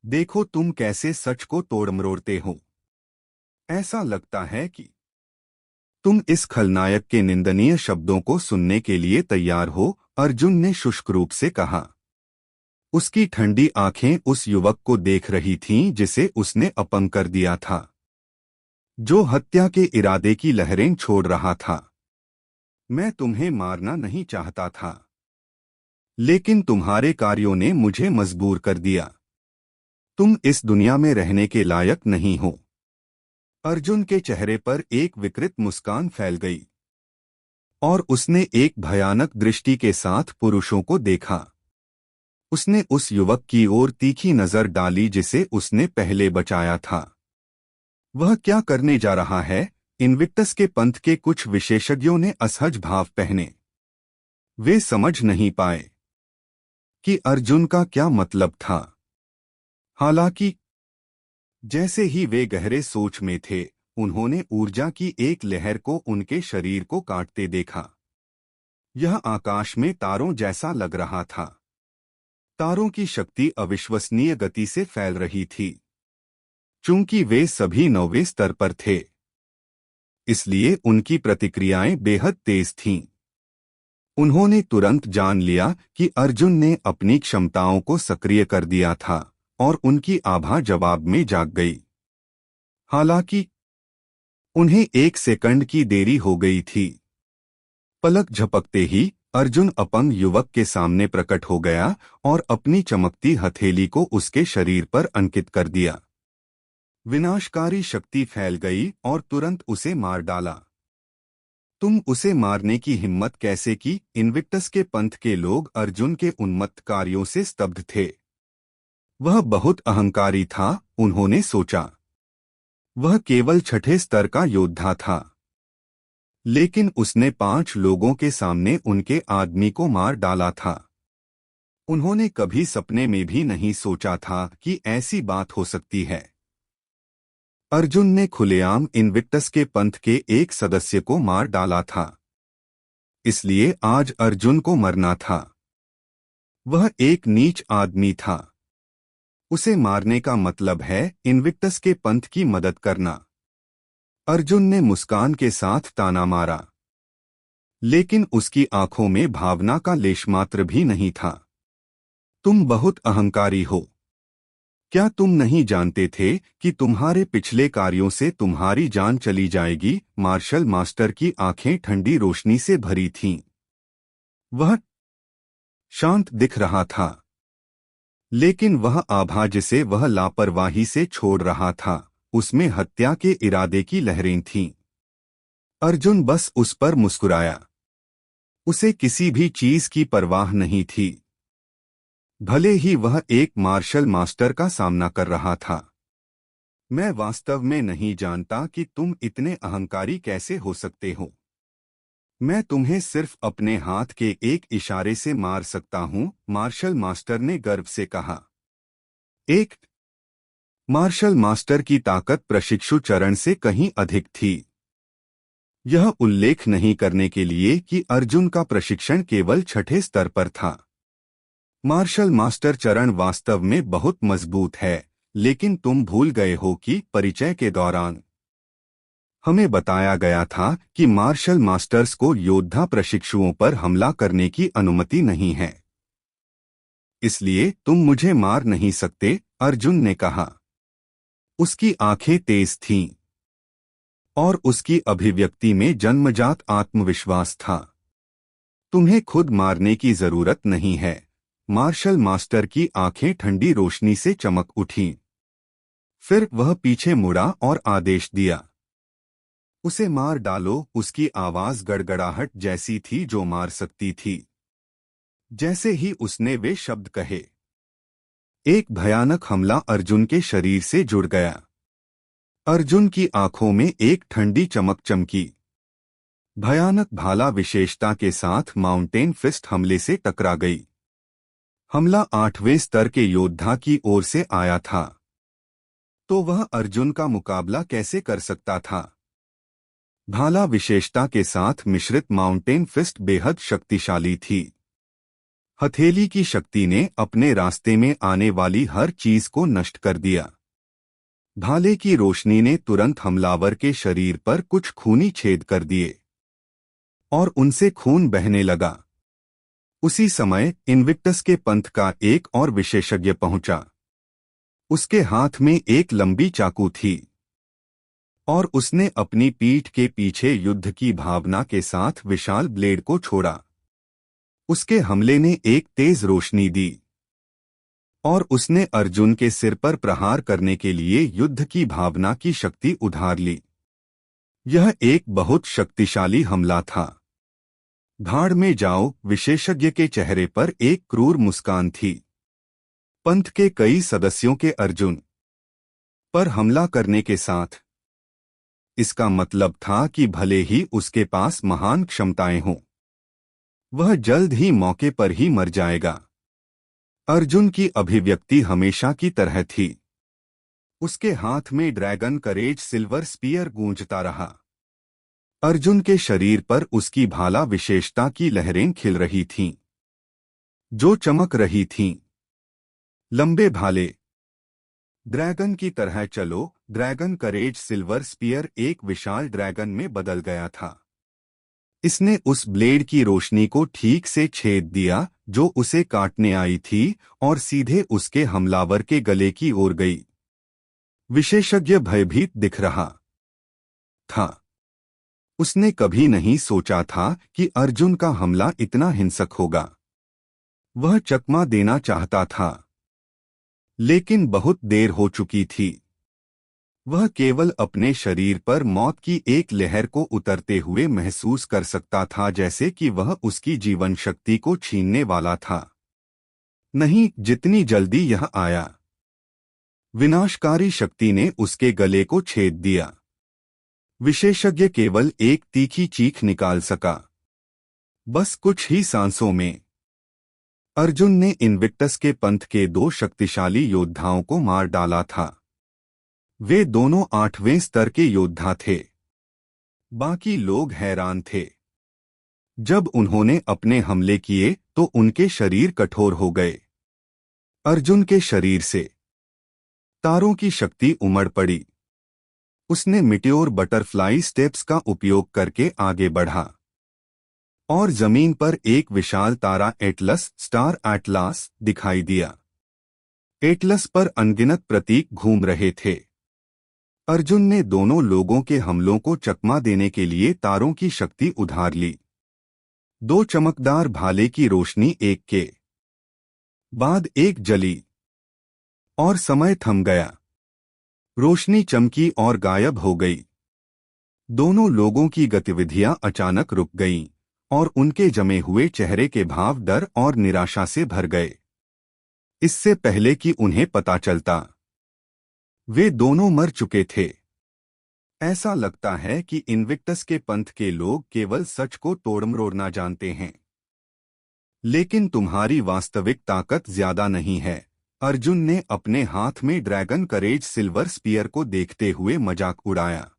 देखो तुम कैसे सच को तोड़ मरोड़ते हो। ऐसा लगता है कि तुम इस खलनायक के निंदनीय शब्दों को सुनने के लिए तैयार हो, अर्जुन ने शुष्क रूप से कहा। उसकी ठंडी आंखें उस युवक को देख रही थीं जिसे उसने अपंग कर दिया था, जो हत्या के इरादे की लहरें छोड़ रहा था। मैं तुम्हें मारना नहीं चाहता था। लेकिन तुम्हारे कार्यों ने मुझे मजबूर कर दिया। तुम इस दुनिया में रहने के लायक नहीं हो। अर्जुन के चेहरे पर एक विकृत मुस्कान फैल गई और उसने एक भयानक दृष्टि के साथ पुरुषों को देखा। उसने उस युवक की ओर तीखी नजर डाली जिसे उसने पहले बचाया था। वह क्या करने जा रहा है? इनविक्टस के पंथ के कुछ विशेषज्ञों ने असहज भाव पहने। वे समझ नहीं पाए कि अर्जुन का क्या मतलब था। हालांकि जैसे ही वे गहरे सोच में थे, उन्होंने ऊर्जा की एक लहर को उनके शरीर को काटते देखा। यह आकाश में तारों जैसा लग रहा था। तारों की शक्ति अविश्वसनीय गति से फैल रही थी। चूंकि वे सभी 9वें स्तर पर थे, इसलिए उनकी प्रतिक्रियाएं बेहद तेज थीं। उन्होंने तुरंत जान लिया कि अर्जुन ने अपनी क्षमताओं को सक्रिय कर दिया था और उनकी आभा जवाब में जाग गई। हालांकि उन्हें 1 सेकंड की देरी हो गई थी। पलक झपकते ही अर्जुन अपंग युवक के सामने प्रकट हो गया और अपनी चमकती हथेली को उसके शरीर पर अंकित कर दिया। विनाशकारी शक्ति फैल गई और तुरंत उसे मार डाला। तुम उसे मारने की हिम्मत कैसे की? इनविक्टस के पंथ के लोग अर्जुन के उन्मत्त कार्यों से स्तब्ध थे। वह बहुत अहंकारी था, उन्होंने सोचा। वह केवल 6ठे स्तर का योद्धा था, लेकिन उसने 5 लोगों के सामने उनके आदमी को मार डाला था। उन्होंने कभी सपने में भी नहीं सोचा था कि ऐसी बात हो सकती है। अर्जुन ने खुलेआम इनविक्टस के पंथ के एक सदस्य को मार डाला था, इसलिए आज अर्जुन को मरना था। वह एक नीच आदमी था। उसे मारने का मतलब है इनविक्टस के पंथ की मदद करना। अर्जुन ने मुस्कान के साथ ताना मारा, लेकिन उसकी आंखों में भावना का लेशमात्र भी नहीं था। तुम बहुत अहंकारी हो। क्या तुम नहीं जानते थे कि तुम्हारे पिछले कार्यों से तुम्हारी जान चली जाएगी? मार्शल मास्टर की आंखें ठंडी रोशनी से भरी थीं। वह शांत दिख रहा था, लेकिन वह आभा जिसे वह लापरवाही से छोड़ रहा था, उसमें हत्या के इरादे की लहरें थीं। अर्जुन बस उस पर मुस्कुराया। उसे किसी भी चीज की परवाह नहीं थी, भले ही वह एक मार्शल मास्टर का सामना कर रहा था। मैं वास्तव में नहीं जानता कि तुम इतने अहंकारी कैसे हो सकते हो। मैं तुम्हें सिर्फ अपने हाथ के एक इशारे से मार सकता हूं, मार्शल मास्टर ने गर्व से कहा। एक मार्शल मास्टर की ताकत प्रशिक्षु चरण से कहीं अधिक थी। यह उल्लेख नहीं करने के लिए कि अर्जुन का प्रशिक्षण केवल 6ठे स्तर पर था। मार्शल मास्टर चरण वास्तव में बहुत मजबूत है, लेकिन तुम भूल गए हो कि परिचय के दौरान हमें बताया गया था कि मार्शल मास्टर्स को योद्धा प्रशिक्षुओं पर हमला करने की अनुमति नहीं है। इसलिए तुम मुझे मार नहीं सकते, अर्जुन ने कहा। उसकी आंखें तेज थीं और उसकी अभिव्यक्ति में जन्मजात आत्मविश्वास था। तुम्हें खुद मारने की जरूरत नहीं है। मार्शल मास्टर की आंखें ठंडी रोशनी से चमक उठीं। फिर वह पीछे मुड़ा और आदेश दिया, उसे मार डालो। उसकी आवाज गड़गड़ाहट जैसी थी जो मार सकती थी। जैसे ही उसने वे शब्द कहे, एक भयानक हमला अर्जुन के शरीर से जुड़ गया। अर्जुन की आंखों में एक ठंडी चमक चमकी। भयानक भाला विशेषता के साथ माउंटेन फिस्ट हमले से टकरा गई। हमला 8वें स्तर के योद्धा की ओर से आया था, तो वह अर्जुन का मुकाबला कैसे कर सकता था? भाला विशेषता के साथ मिश्रित माउंटेन फिस्ट बेहद शक्तिशाली थी। हथेली की शक्ति ने अपने रास्ते में आने वाली हर चीज को नष्ट कर दिया। भाले की रोशनी ने तुरंत हमलावर के शरीर पर कुछ खूनी छेद कर दिए और उनसे खून बहने लगा। उसी समय इनविक्टस के पंथ का एक और विशेषज्ञ पहुंचा। उसके हाथ में एक लंबी चाकू थी और उसने अपनी पीठ के पीछे युद्ध की भावना के साथ विशाल ब्लेड को छोड़ा। उसके हमले ने एक तेज रोशनी दी और उसने अर्जुन के सिर पर प्रहार करने के लिए युद्ध की भावना की शक्ति उधार ली। यह एक बहुत शक्तिशाली हमला था। भाड़ में जाओ, विशेषज्ञ के चेहरे पर एक क्रूर मुस्कान थी। पंथ के कई सदस्यों के अर्जुन पर हमला करने के साथ इसका मतलब था कि भले ही उसके पास महान क्षमताएं हों, वह जल्द ही मौके पर ही मर जाएगा। अर्जुन की अभिव्यक्ति हमेशा की तरह थी। उसके हाथ में ड्रैगन करेज सिल्वर स्पीयर गूंजता रहा। अर्जुन के शरीर पर उसकी भाला विशेषता की लहरें खिल रही थीं, जो चमक रही थीं। लंबे भाले, ड्रैगन की तरह चलो। ड्रैगन करेज सिल्वर स्पीयर एक विशाल ड्रैगन में बदल गया था। इसने उस ब्लेड की रोशनी को ठीक से छेद दिया जो उसे काटने आई थी और सीधे उसके हमलावर के गले की ओर गई। विशेषज्ञ भयभीत दिख रहा था। उसने कभी नहीं सोचा था कि अर्जुन का हमला इतना हिंसक होगा। वह चकमा देना चाहता था, लेकिन बहुत देर हो चुकी थी। वह केवल अपने शरीर पर मौत की एक लहर को उतरते हुए महसूस कर सकता था, जैसे कि वह उसकी जीवन शक्ति को छीनने वाला था। नहीं, जितनी जल्दी यह आया, विनाशकारी शक्ति ने उसके गले को छेद दिया। विशेषज्ञ केवल एक तीखी चीख निकाल सका। बस कुछ ही सांसों में अर्जुन ने इनविक्टस के पंथ के दो शक्तिशाली योद्धाओं को मार डाला था। वे दोनों 8वें स्तर के योद्धा थे। बाकी लोग हैरान थे। जब उन्होंने अपने हमले किए तो उनके शरीर कठोर हो गए। अर्जुन के शरीर से तारों की शक्ति उमड़ पड़ी। उसने मिटियोर बटरफ्लाई स्टेप्स का उपयोग करके आगे बढ़ा और जमीन पर एक विशाल तारा एटलस स्टार एटलास दिखाई दिया। एटलस पर अनगिनत प्रतीक घूम रहे थे। अर्जुन ने दोनों लोगों के हमलों को चकमा देने के लिए तारों की शक्ति उधार ली। दो चमकदार भाले की रोशनी एक के बाद एक जली और समय थम गया। रोशनी चमकी और गायब हो गई। दोनों लोगों की गतिविधियां अचानक रुक गईं और उनके जमे हुए चेहरे के भाव डर और निराशा से भर गए। इससे पहले कि उन्हें पता चलता, वे दोनों मर चुके थे। ऐसा लगता है कि इनविक्टस के पंथ के लोग केवल सच को तोड़मरोड़ना जानते हैं, लेकिन तुम्हारी वास्तविक ताकत ज्यादा नहीं है। अर्जुन ने अपने हाथ में ड्रैगन करेज सिल्वर स्पीयर को देखते हुए मजाक उड़ाया।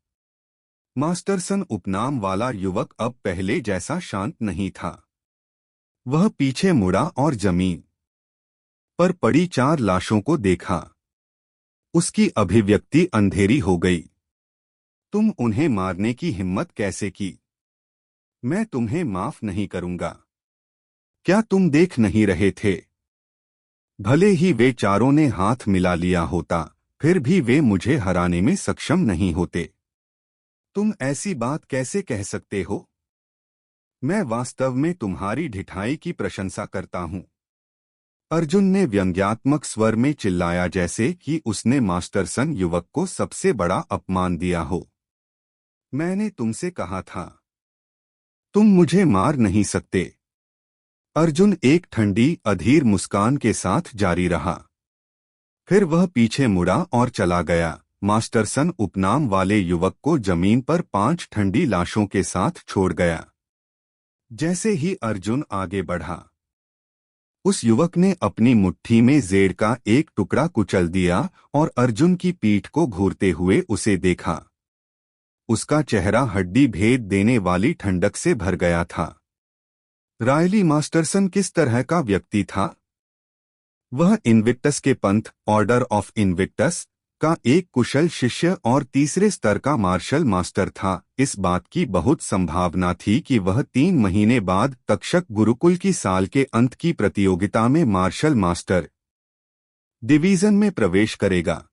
मास्टरसन उपनाम वाला युवक अब पहले जैसा शांत नहीं था। वह पीछे मुड़ा और जमीन पर पड़ी 4 लाशों को देखा। उसकी अभिव्यक्ति अंधेरी हो गई। तुम उन्हें मारने की हिम्मत कैसे की? मैं तुम्हें माफ नहीं करूंगा। क्या तुम देख नहीं रहे थे? भले ही वे चारों ने हाथ मिला लिया होता, फिर भी वे मुझे हराने में सक्षम नहीं होते। तुम ऐसी बात कैसे कह सकते हो? मैं वास्तव में तुम्हारी ढिठाई की प्रशंसा करता हूं। अर्जुन ने व्यंग्यात्मक स्वर में चिल्लाया, जैसे कि उसने मास्टरसन युवक को सबसे बड़ा अपमान दिया हो। मैंने तुमसे कहा था, तुम मुझे मार नहीं सकते। अर्जुन एक ठंडी अधीर मुस्कान के साथ जारी रहा। फिर वह पीछे मुड़ा और चला गया, मास्टरसन उपनाम वाले युवक को जमीन पर 5 ठंडी लाशों के साथ छोड़ गया। जैसे ही अर्जुन आगे बढ़ा, उस युवक ने अपनी मुट्ठी में जेड का एक टुकड़ा कुचल दिया और अर्जुन की पीठ को घूरते हुए उसे देखा। उसका चेहरा हड्डी भेद देने वाली ठंडक से भर गया था। रायली मास्टरसन किस तरह का व्यक्ति था? वह इनविक्टस के पंथ ऑर्डर ऑफ इनविक्टस का एक कुशल शिष्य और तीसरे स्तर का मार्शल मास्टर था। इस बात की बहुत संभावना थी कि वह 3 महीने बाद तक्षक गुरुकुल की साल के अंत की प्रतियोगिता में मार्शल मास्टर डिवीजन में प्रवेश करेगा।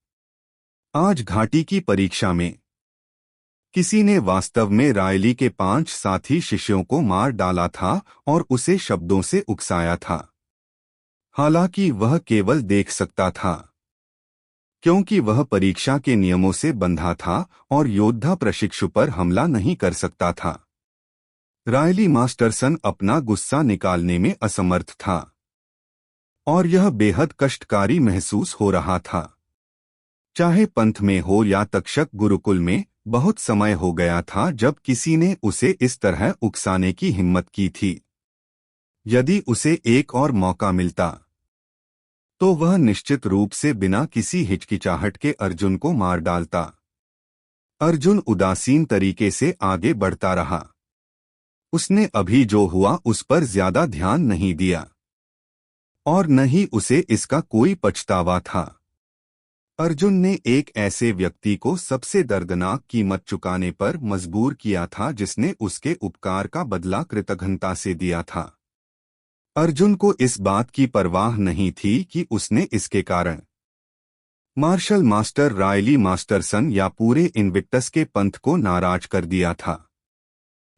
आज घाटी की परीक्षा में किसी ने वास्तव में रायली के 5 साथी शिष्यों को मार डाला था और उसे शब्दों से उकसाया था। हालांकि वह केवल देख सकता था, क्योंकि वह परीक्षा के नियमों से बंधा था और योद्धा प्रशिक्षु पर हमला नहीं कर सकता था। रायली मास्टरसन अपना गुस्सा निकालने में असमर्थ था और यह बेहद कष्टकारी महसूस हो रहा था। चाहे पंथ में हो या तक्षक गुरुकुल में, बहुत समय हो गया था जब किसी ने उसे इस तरह उकसाने की हिम्मत की थी। यदि उसे एक और मौका मिलता तो वह निश्चित रूप से बिना किसी हिचकिचाहट के अर्जुन को मार डालता। अर्जुन उदासीन तरीके से आगे बढ़ता रहा। उसने अभी जो हुआ उस पर ज्यादा ध्यान नहीं दिया और न ही उसे इसका कोई पछतावा था। अर्जुन ने एक ऐसे व्यक्ति को सबसे दर्दनाक कीमत चुकाने पर मजबूर किया था जिसने उसके उपकार का बदला कृतघ्नता से दिया था। अर्जुन को इस बात की परवाह नहीं थी कि उसने इसके कारण मार्शल मास्टर रायली मास्टरसन या पूरे इनविक्टस के पंथ को नाराज कर दिया था।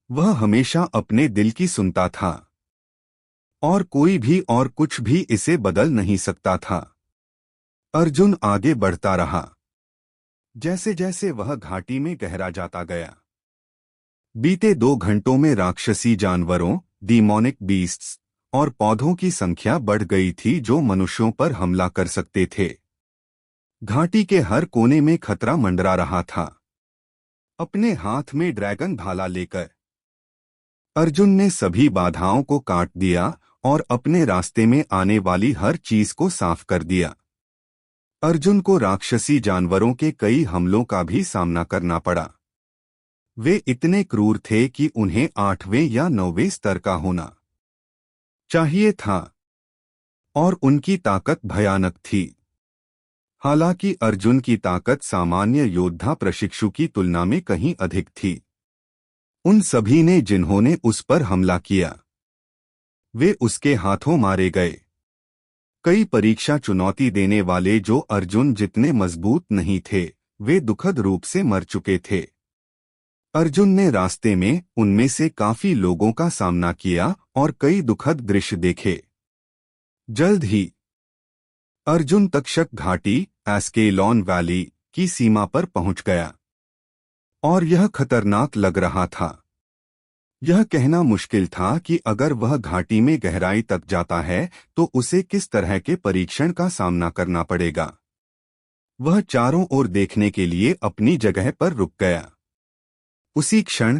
वह हमेशा अपने दिल की सुनता था और कोई भी और कुछ भी इसे बदल नहीं सकता था। अर्जुन आगे बढ़ता रहा। जैसे जैसे वह घाटी में गहरा जाता गया, बीते 2 घंटों में राक्षसी जानवरों, डीमोनिक बीस्ट्स और पौधों की संख्या बढ़ गई थी जो मनुष्यों पर हमला कर सकते थे। घाटी के हर कोने में खतरा मंडरा रहा था। अपने हाथ में ड्रैगन भाला लेकर अर्जुन ने सभी बाधाओं को काट दिया और अपने रास्ते में आने वाली हर चीज को साफ कर दिया। अर्जुन को राक्षसी जानवरों के कई हमलों का भी सामना करना पड़ा। वे इतने क्रूर थे कि उन्हें 8वें या 9वें स्तर का होना चाहिए था और उनकी ताकत भयानक थी। हालांकि अर्जुन की ताकत सामान्य योद्धा प्रशिक्षु की तुलना में कहीं अधिक थी। उन सभी ने जिन्होंने उस पर हमला किया, वे उसके हाथों मारे गए। कई परीक्षा चुनौती देने वाले जो अर्जुन जितने मजबूत नहीं थे, वे दुखद रूप से मर चुके थे। अर्जुन ने रास्ते में उनमें से काफी लोगों का सामना किया और कई दुखद दृश्य देखे। जल्द ही अर्जुन तक्षक घाटी, एस्केलॉन वैली की सीमा पर पहुंच गया और यह खतरनाक लग रहा था। यह कहना मुश्किल था कि अगर वह घाटी में गहराई तक जाता है तो उसे किस तरह के परीक्षण का सामना करना पड़ेगा। वह चारों ओर देखने के लिए अपनी जगह पर रुक गया। उसी क्षण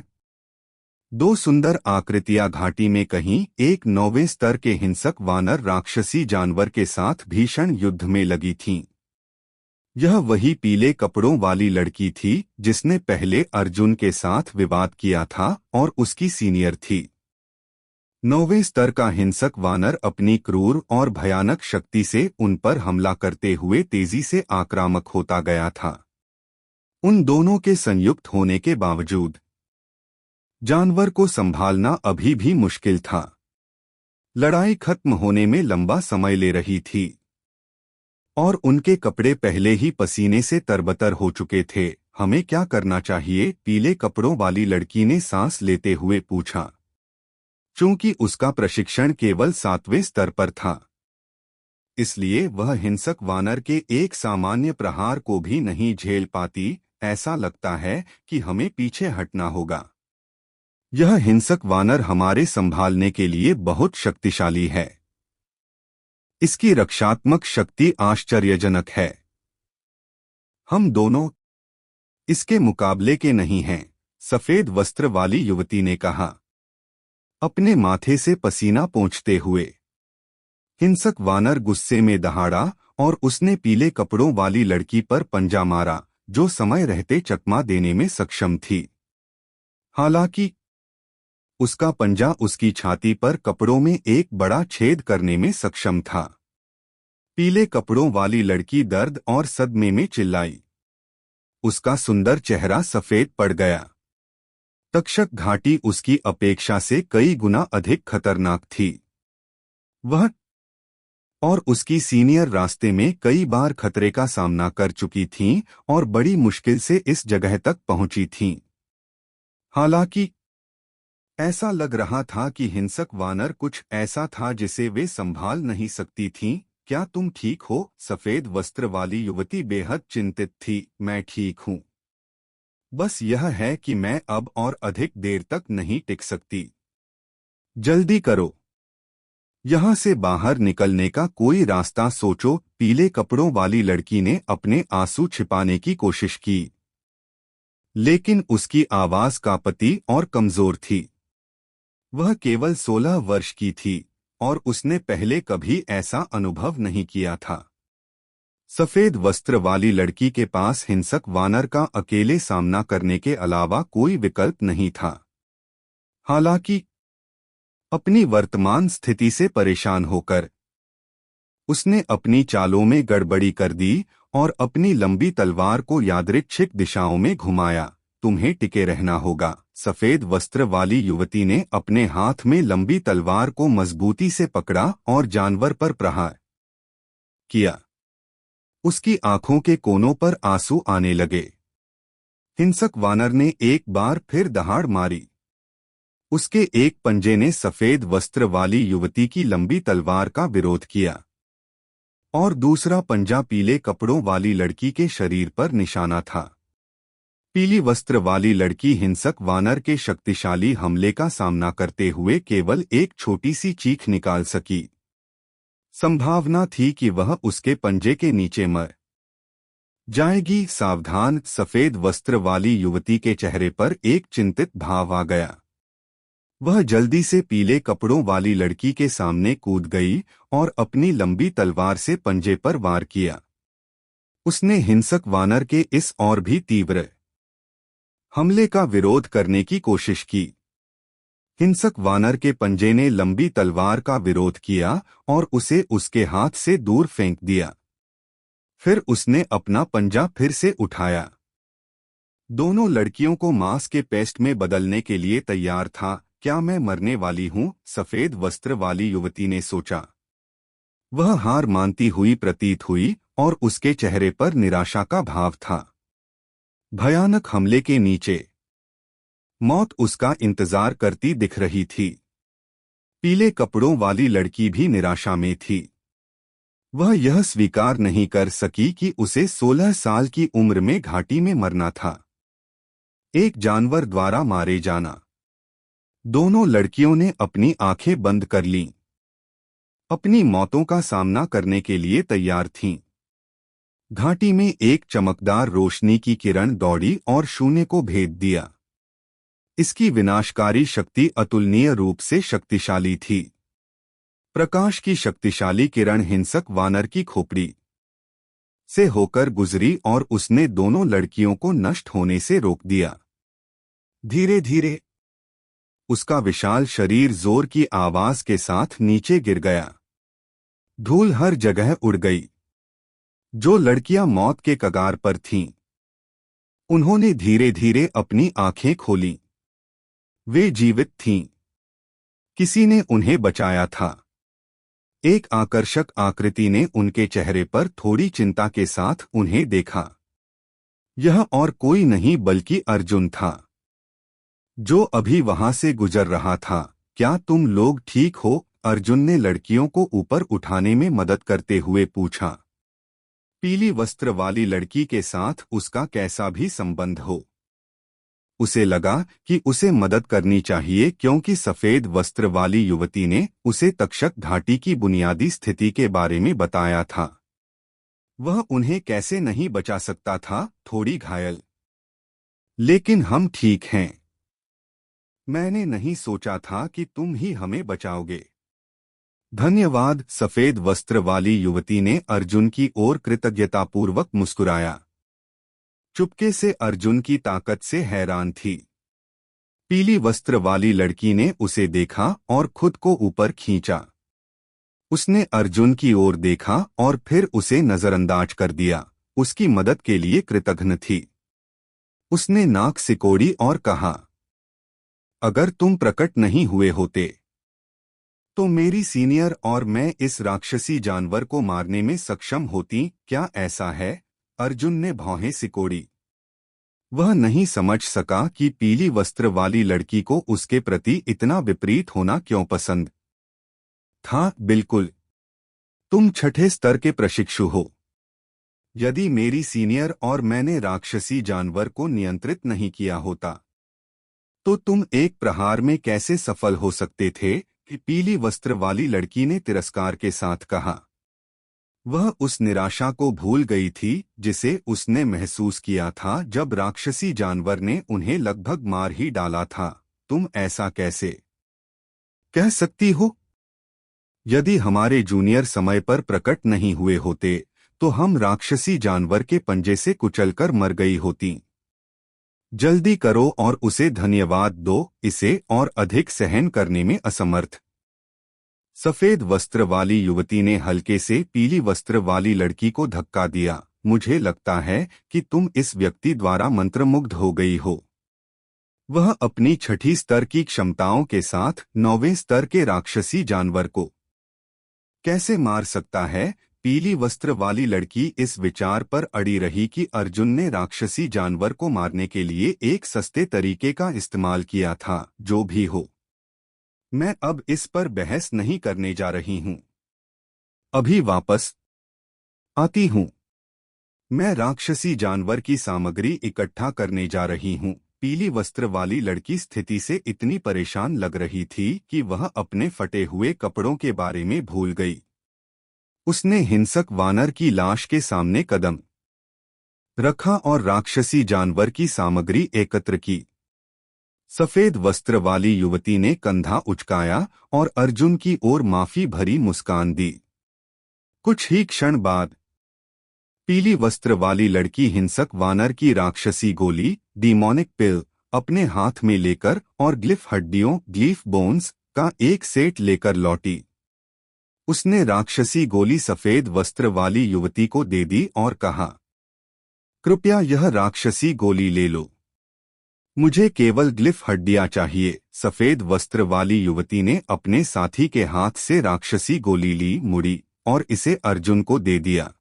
2 सुंदर आकृतियां घाटी में कहीं एक 9वें स्तर के हिंसक वानर राक्षसी जानवर के साथ भीषण युद्ध में लगी थीं। यह वही पीले कपड़ों वाली लड़की थी जिसने पहले अर्जुन के साथ विवाद किया था और उसकी सीनियर थी। 9वें स्तर का हिंसक वानर अपनी क्रूर और भयानक शक्ति से उन पर हमला करते हुए तेजी से आक्रामक होता गया था। उन दोनों के संयुक्त होने के बावजूद जानवर को संभालना अभी भी मुश्किल था। लड़ाई खत्म होने में लंबा समय ले रही थी और उनके कपड़े पहले ही पसीने से तरबतर हो चुके थे। हमें क्या करना चाहिए? पीले कपड़ों वाली लड़की ने सांस लेते हुए पूछा। चूंकि उसका प्रशिक्षण केवल 7वें स्तर पर था, इसलिए वह हिंसक वानर के एक सामान्य प्रहार को भी नहीं झेल पाती। ऐसा लगता है कि हमें पीछे हटना होगा। यह हिंसक वानर हमारे संभालने के लिए बहुत शक्तिशाली है। इसकी रक्षात्मक शक्ति आश्चर्यजनक है। हम दोनों इसके मुकाबले के नहीं हैं, सफेद वस्त्र वाली युवती ने कहा, अपने माथे से पसीना पोंछते हुए। हिंसक वानर गुस्से में दहाड़ा और उसने पीले कपड़ों वाली लड़की पर पंजा मारा, जो समय रहते चकमा देने में सक्षम थी। हालांकि उसका पंजा उसकी छाती पर कपड़ों में एक बड़ा छेद करने में सक्षम था। पीले कपड़ों वाली लड़की दर्द और सदमे में चिल्लाई। उसका सुंदर चेहरा सफेद पड़ गया। तक्षक घाटी उसकी अपेक्षा से कई गुना अधिक खतरनाक थी। वह और उसकी सीनियर रास्ते में कई बार खतरे का सामना कर चुकी थीं और बड़ी मुश्किल से इस जगह तक पहुंची थीं। हालांकि ऐसा लग रहा था कि हिंसक वानर कुछ ऐसा था जिसे वे संभाल नहीं सकती थीं। क्या तुम ठीक हो? सफेद वस्त्र वाली युवती बेहद चिंतित थी। मैं ठीक हूँ। बस यह है कि मैं अब और अधिक देर तक नहीं टिक सकती। जल्दी करो। यहाँ से बाहर निकलने का कोई रास्ता सोचो। पीले कपड़ों वाली लड़की ने अपने आंसू छिपाने की कोशिश की, लेकिन उसकी आवाज कांपती और कमजोर थी। वह केवल 16 वर्ष की थी और उसने पहले कभी ऐसा अनुभव नहीं किया था। सफेद वस्त्र वाली लड़की के पास हिंसक वानर का अकेले सामना करने के अलावा कोई विकल्प नहीं था। हालांकि अपनी वर्तमान स्थिति से परेशान होकर उसने अपनी चालों में गड़बड़ी कर दी और अपनी लंबी तलवार को यादृच्छिक दिशाओं में घुमाया। तुम्हें टिके रहना होगा। सफेद वस्त्र वाली युवती ने अपने हाथ में लंबी तलवार को मजबूती से पकड़ा और जानवर पर प्रहार किया। उसकी आंखों के कोनों पर आंसू आने लगे। हिंसक वानर ने एक बार फिर दहाड़ मारी। उसके एक पंजे ने सफेद वस्त्र वाली युवती की लंबी तलवार का विरोध किया और दूसरा पंजा पीले कपड़ों वाली लड़की के शरीर पर निशाना था। पीली वस्त्र वाली लड़की हिंसक वानर के शक्तिशाली हमले का सामना करते हुए केवल एक छोटी सी चीख निकाल सकी। संभावना थी कि वह उसके पंजे के नीचे मर जाएगी। सावधान। सफेद वस्त्र वाली युवती के चेहरे पर एक चिंतित भाव आ गया। वह जल्दी से पीले कपड़ों वाली लड़की के सामने कूद गई और अपनी लंबी तलवार से पंजे पर वार किया। उसने हिंसक वानर के इस और भी तीव्र हमले का विरोध करने की कोशिश की। हिंसक वानर के पंजे ने लंबी तलवार का विरोध किया और उसे उसके हाथ से दूर फेंक दिया। फिर उसने अपना पंजा फिर से उठाया। दोनों लड़कियों को मांस के पेस्ट में बदलने के लिए तैयार था। क्या मैं मरने वाली हूँ? सफेद वस्त्र वाली युवती ने सोचा। वह हार मानती हुई प्रतीत हुई और उसके चेहरे पर निराशा का भाव था। भयानक हमले के नीचे मौत उसका इंतजार करती दिख रही थी। पीले कपड़ों वाली लड़की भी निराशा में थी। वह यह स्वीकार नहीं कर सकी कि उसे 16 साल की उम्र में घाटी में मरना था, एक जानवर द्वारा मारे जाना। दोनों लड़कियों ने अपनी आंखें बंद कर लीं, अपनी मौतों का सामना करने के लिए तैयार थीं। घाटी में एक चमकदार रोशनी की किरण दौड़ी और शून्य को भेद दिया। इसकी विनाशकारी शक्ति अतुलनीय रूप से शक्तिशाली थी। प्रकाश की शक्तिशाली किरण हिंसक वानर की खोपड़ी से होकर गुजरी और उसने दोनों लड़कियों को नष्ट होने से रोक दिया। धीरे धीरे उसका विशाल शरीर जोर की आवाज के साथ नीचे गिर गया। धूल हर जगह उड़ गई। जो लड़कियां मौत के कगार पर थीं, उन्होंने धीरे धीरे अपनी आंखें खोलीं। वे जीवित थीं। किसी ने उन्हें बचाया था। एक आकर्षक आकृति ने उनके चेहरे पर थोड़ी चिंता के साथ उन्हें देखा। यह और कोई नहीं बल्कि अर्जुन था, जो अभी वहां से गुजर रहा था। क्या तुम लोग ठीक हो? अर्जुन ने लड़कियों को ऊपर उठाने में मदद करते हुए पूछा। पीली वस्त्र वाली लड़की के साथ उसका कैसा भी संबंध हो, उसे लगा कि उसे मदद करनी चाहिए, क्योंकि सफेद वस्त्र वाली युवती ने उसे तक्षक घाटी की बुनियादी स्थिति के बारे में बताया था। वह उन्हें कैसे नहीं बचा सकता था? थोड़ी घायल, लेकिन हम ठीक हैं। मैंने नहीं सोचा था कि तुम ही हमें बचाओगे। धन्यवाद। सफेद वस्त्र वाली युवती ने अर्जुन की ओर कृतज्ञतापूर्वक मुस्कुराया। चुपके से अर्जुन की ताकत से हैरान थी। पीली वस्त्र वाली लड़की ने उसे देखा और खुद को ऊपर खींचा। उसने अर्जुन की ओर देखा और फिर उसे नजरअंदाज कर दिया। उसकी मदद के लिए कृतज्ञ थी। उसने नाक सिकोड़ी और कहा, अगर तुम प्रकट नहीं हुए होते तो मेरी सीनियर और मैं इस राक्षसी जानवर को मारने में सक्षम होती। क्या ऐसा है? अर्जुन ने भौहें सिकोड़ी। वह नहीं समझ सका कि पीली वस्त्र वाली लड़की को उसके प्रति इतना विपरीत होना क्यों पसंद था। बिल्कुल, तुम छठे स्तर के प्रशिक्षु हो। यदि मेरी सीनियर और मैंने राक्षसी जानवर को नियंत्रित नहीं किया होता तो तुम एक प्रहार में कैसे सफल हो सकते थे, कि पीली वस्त्र वाली लड़की ने तिरस्कार के साथ कहा। वह उस निराशा को भूल गई थी जिसे उसने महसूस किया था जब राक्षसी जानवर ने उन्हें लगभग मार ही डाला था। तुम ऐसा कैसे कह सकती हो? यदि हमारे जूनियर समय पर प्रकट नहीं हुए होते तो हम राक्षसी जानवर के पंजे से कुचलकर मर गई होती। जल्दी करो और उसे धन्यवाद दो, इसे और अधिक सहन करने में असमर्थ। सफेद वस्त्र वाली युवती ने हल्के से पीली वस्त्र वाली लड़की को धक्का दिया। मुझे लगता है कि तुम इस व्यक्ति द्वारा मंत्रमुग्ध हो गई हो। वह अपनी छठी स्तर की क्षमताओं के साथ 9वें स्तर के राक्षसी जानवर को कैसे मार सकता है? पीली वस्त्र वाली लड़की इस विचार पर अड़ी रही कि अर्जुन ने राक्षसी जानवर को मारने के लिए एक सस्ते तरीके का इस्तेमाल किया था। जो भी हो, मैं अब इस पर बहस नहीं करने जा रही हूं। अभी वापस आती हूं। मैं राक्षसी जानवर की सामग्री इकट्ठा करने जा रही हूं। पीली वस्त्र वाली लड़की स्थिति से इतनी परेशान लग रही थी कि वह अपने फटे हुए कपड़ों के बारे में भूल गई। उसने हिंसक वानर की लाश के सामने कदम रखा और राक्षसी जानवर की सामग्री एकत्र की। सफेद वस्त्र वाली युवती ने कंधा उचकाया और अर्जुन की ओर माफी भरी मुस्कान दी। कुछ ही क्षण बाद पीली वस्त्र वाली लड़की हिंसक वानर की राक्षसी गोली डीमोनिक पिल अपने हाथ में लेकर और ग्लिफ हड्डियों ग्लीफ बोन्स का एक सेट लेकर लौटी। उसने राक्षसी गोली सफेद वस्त्र वाली युवती को दे दी और कहा, कृपया यह राक्षसी गोली ले लो। मुझे केवल ग्लिफ हड्डियां चाहिए। सफेद वस्त्र वाली युवती ने अपने साथी के हाथ से राक्षसी गोली ली, मुड़ी और इसे अर्जुन को दे दिया।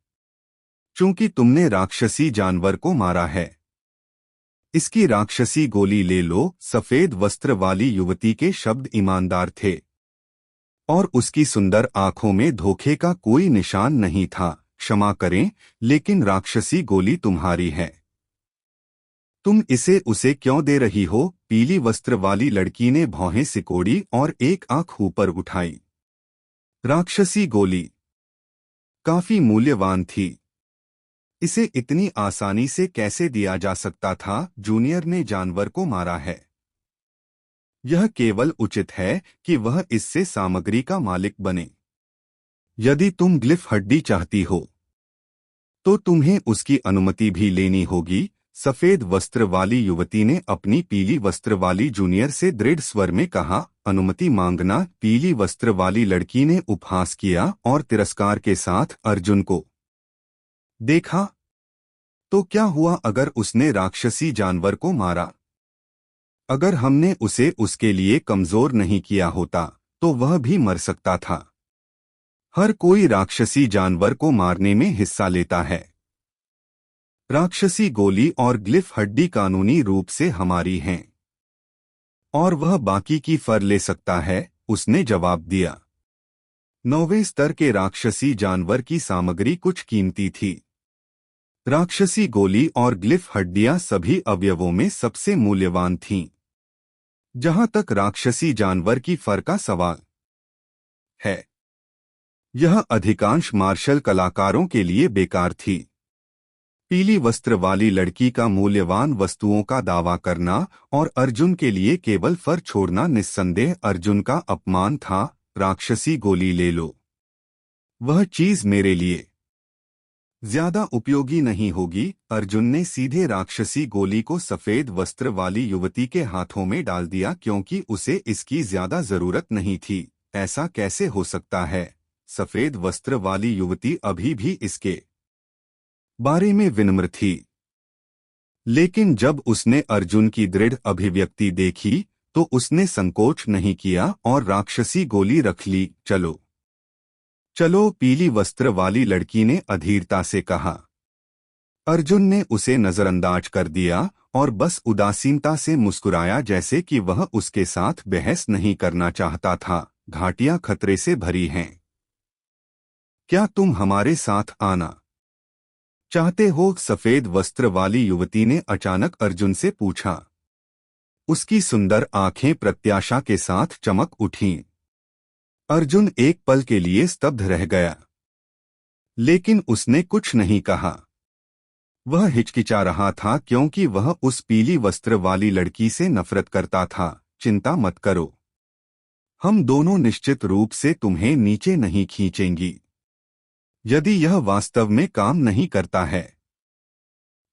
चूंकि तुमने राक्षसी जानवर को मारा है, इसकी राक्षसी गोली ले लो। सफेद वस्त्र वाली युवती के शब्द ईमानदार थे और उसकी सुंदर आंखों में धोखे का कोई निशान नहीं था। क्षमा करें, लेकिन राक्षसी गोली तुम्हारी है। तुम इसे उसे क्यों दे रही हो? पीली वस्त्र वाली लड़की ने भौहें सिकोड़ी और एक आंख ऊपर उठाई। राक्षसी गोली काफी मूल्यवान थी। इसे इतनी आसानी से कैसे दिया जा सकता था? जूनियर ने जानवर को मारा है। यह केवल उचित है कि वह इससे सामग्री का मालिक बने। यदि तुम ग्लिफ हड्डी चाहती हो तो तुम्हें उसकी अनुमति भी लेनी होगी। सफेद वस्त्र वाली युवती ने अपनी पीली वस्त्र वाली जूनियर से दृढ़ स्वर में कहा। अनुमति मांगना? पीली वस्त्र वाली लड़की ने उपहास किया और तिरस्कार के साथ अर्जुन को देखा। तो क्या हुआ अगर उसने राक्षसी जानवर को मारा? अगर हमने उसे उसके लिए कमजोर नहीं किया होता तो वह भी मर सकता था। हर कोई राक्षसी जानवर को मारने में हिस्सा लेता है। राक्षसी गोली और ग्लिफ हड्डी कानूनी रूप से हमारी हैं और वह बाकी की फर ले सकता है, उसने जवाब दिया। 9वें स्तर के राक्षसी जानवर की सामग्री कुछ कीमती थी। राक्षसी गोली और ग्लिफ हड्डियां सभी अवयवों में सबसे मूल्यवान थीं। जहां तक राक्षसी जानवर की फर का सवाल है, यह अधिकांश मार्शल कलाकारों के लिए बेकार थी। पीली वस्त्र वाली लड़की का मूल्यवान वस्तुओं का दावा करना और अर्जुन के लिए केवल फर छोड़ना निस्संदेह अर्जुन का अपमान था। राक्षसी गोली ले लो। वह चीज मेरे लिए ज्यादा उपयोगी नहीं होगी। अर्जुन ने सीधे राक्षसी गोली को सफेद वस्त्र वाली युवती के हाथों में डाल दिया क्योंकि उसे इसकी ज्यादा जरूरत नहीं थी। ऐसा कैसे हो सकता है? सफेद वस्त्र वाली युवती अभी भी इसके बारे में विनम्र थी, लेकिन जब उसने अर्जुन की दृढ़ अभिव्यक्ति देखी तो उसने संकोच नहीं किया और राक्षसी गोली रख ली। चलो चलो, पीली वस्त्र वाली लड़की ने अधीरता से कहा। अर्जुन ने उसे नजरअंदाज कर दिया और बस उदासीनता से मुस्कुराया, जैसे कि वह उसके साथ बहस नहीं करना चाहता था। घाटियां खतरे से भरी हैं। क्या तुम हमारे साथ आना चाहते हो? सफेद वस्त्र वाली युवती ने अचानक अर्जुन से पूछा। उसकी सुंदर आंखें प्रत्याशा के साथ चमक उठीं। अर्जुन एक पल के लिए स्तब्ध रह गया, लेकिन उसने कुछ नहीं कहा। वह हिचकिचा रहा था क्योंकि वह उस पीली वस्त्र वाली लड़की से नफरत करता था। चिंता मत करो, हम दोनों निश्चित रूप से तुम्हें नीचे नहीं खींचेंगी। यदि यह वास्तव में काम नहीं करता है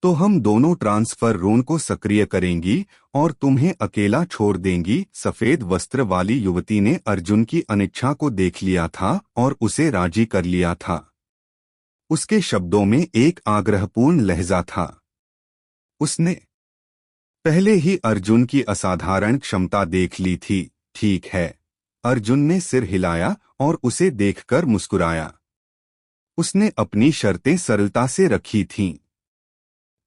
तो हम दोनों ट्रांसफर रूम को सक्रिय करेंगी और तुम्हें अकेला छोड़ देंगी। सफेद वस्त्र वाली युवती ने अर्जुन की अनिच्छा को देख लिया था और उसे राजी कर लिया था। उसके शब्दों में एक आग्रहपूर्ण लहजा था। उसने पहले ही अर्जुन की असाधारण क्षमता देख ली थी। ठीक है, अर्जुन ने सिर हिलाया और उसे देखकर मुस्कुराया। उसने अपनी शर्तें सरलता से रखी थीं।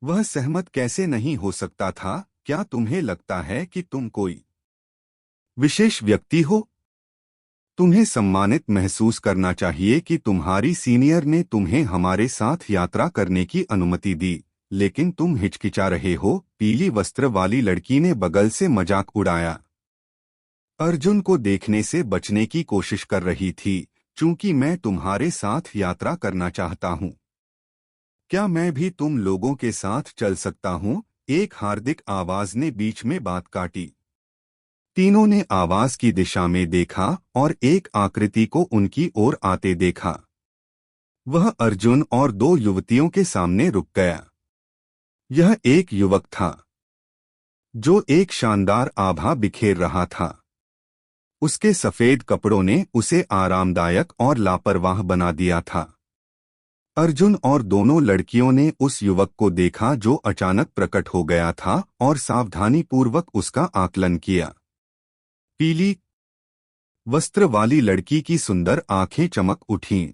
वह सहमत कैसे नहीं हो सकता था? क्या तुम्हें लगता है कि तुम कोई विशेष व्यक्ति हो? तुम्हें सम्मानित महसूस करना चाहिए कि तुम्हारी सीनियर ने तुम्हें हमारे साथ यात्रा करने की अनुमति दी, लेकिन तुम हिचकिचा रहे हो। पीली वस्त्र वाली लड़की ने बगल से मजाक उड़ाया। अर्जुन को देखने से बचने की कोशिश कर रही थी। चूंकि मैं तुम्हारे साथ यात्रा करना चाहता हूं, क्या मैं भी तुम लोगों के साथ चल सकता हूं? एक हार्दिक आवाज ने बीच में बात काटी। तीनों ने आवाज की दिशा में देखा और एक आकृति को उनकी ओर आते देखा। वह अर्जुन और दो युवतियों के सामने रुक गया। यह एक युवक था जो एक शानदार आभा बिखेर रहा था। उसके सफेद कपड़ों ने उसे आरामदायक और लापरवाह बना दिया था। अर्जुन और दोनों लड़कियों ने उस युवक को देखा जो अचानक प्रकट हो गया था और सावधानीपूर्वक उसका आकलन किया। पीली वस्त्र वाली लड़की की सुंदर आंखें चमक उठीं।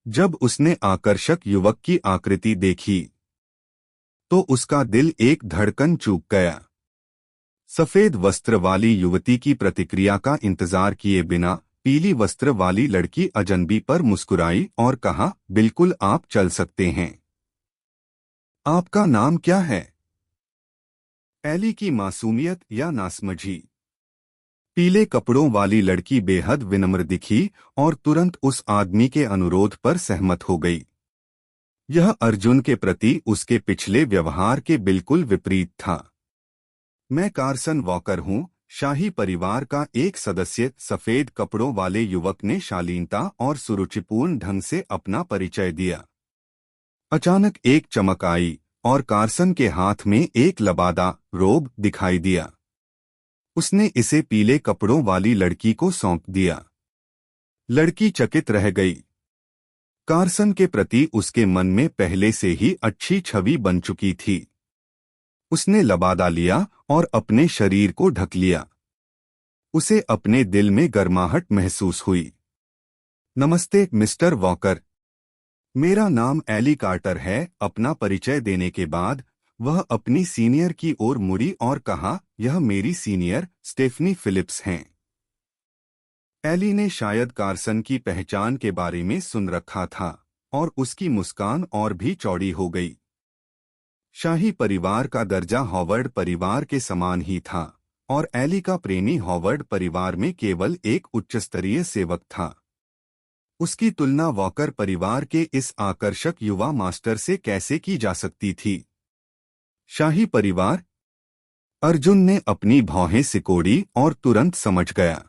जब उसने आकर्षक युवक की आकृति देखी तो उसका दिल एक धड़कन चूक गया। सफेद वस्त्र वाली युवती की प्रतिक्रिया का इंतजार किए बिना पीली वस्त्र वाली लड़की अजनबी पर मुस्कुराई और कहा, बिल्कुल, आप चल सकते हैं। आपका नाम क्या है? एली की मासूमियत या नासमझी? पीले कपड़ों वाली लड़की बेहद विनम्र दिखी और तुरंत उस आदमी के अनुरोध पर सहमत हो गई। यह अर्जुन के प्रति उसके पिछले व्यवहार के बिल्कुल विपरीत था। मैं कार्सन वॉकर हूं, शाही परिवार का एक सदस्य। सफेद कपड़ों वाले युवक ने शालीनता और सुरुचिपूर्ण ढंग से अपना परिचय दिया। अचानक एक चमक आई और कार्सन के हाथ में एक लबादा रोब दिखाई दिया। उसने इसे पीले कपड़ों वाली लड़की को सौंप दिया। लड़की चकित रह गई। कार्सन के प्रति उसके मन में पहले से ही अच्छी छवि बन चुकी थी। उसने लबादा लिया और अपने शरीर को ढक लिया। उसे अपने दिल में गर्माहट महसूस हुई। नमस्ते मिस्टर वॉकर, मेरा नाम एली कार्टर है। अपना परिचय देने के बाद वह अपनी सीनियर की ओर मुड़ी और कहा, यह मेरी सीनियर स्टेफनी फिलिप्स हैं। एली ने शायद कार्सन की पहचान के बारे में सुन रखा था और उसकी मुस्कान और भी चौड़ी हो गई। शाही परिवार का दर्जा हॉवर्ड परिवार के समान ही था और एली का प्रेमी हॉवर्ड परिवार में केवल एक उच्चस्तरीय सेवक था। उसकी तुलना वॉकर परिवार के इस आकर्षक युवा मास्टर से कैसे की जा सकती थी? शाही परिवार? अर्जुन ने अपनी भौहें सिकोड़ी और तुरंत समझ गया।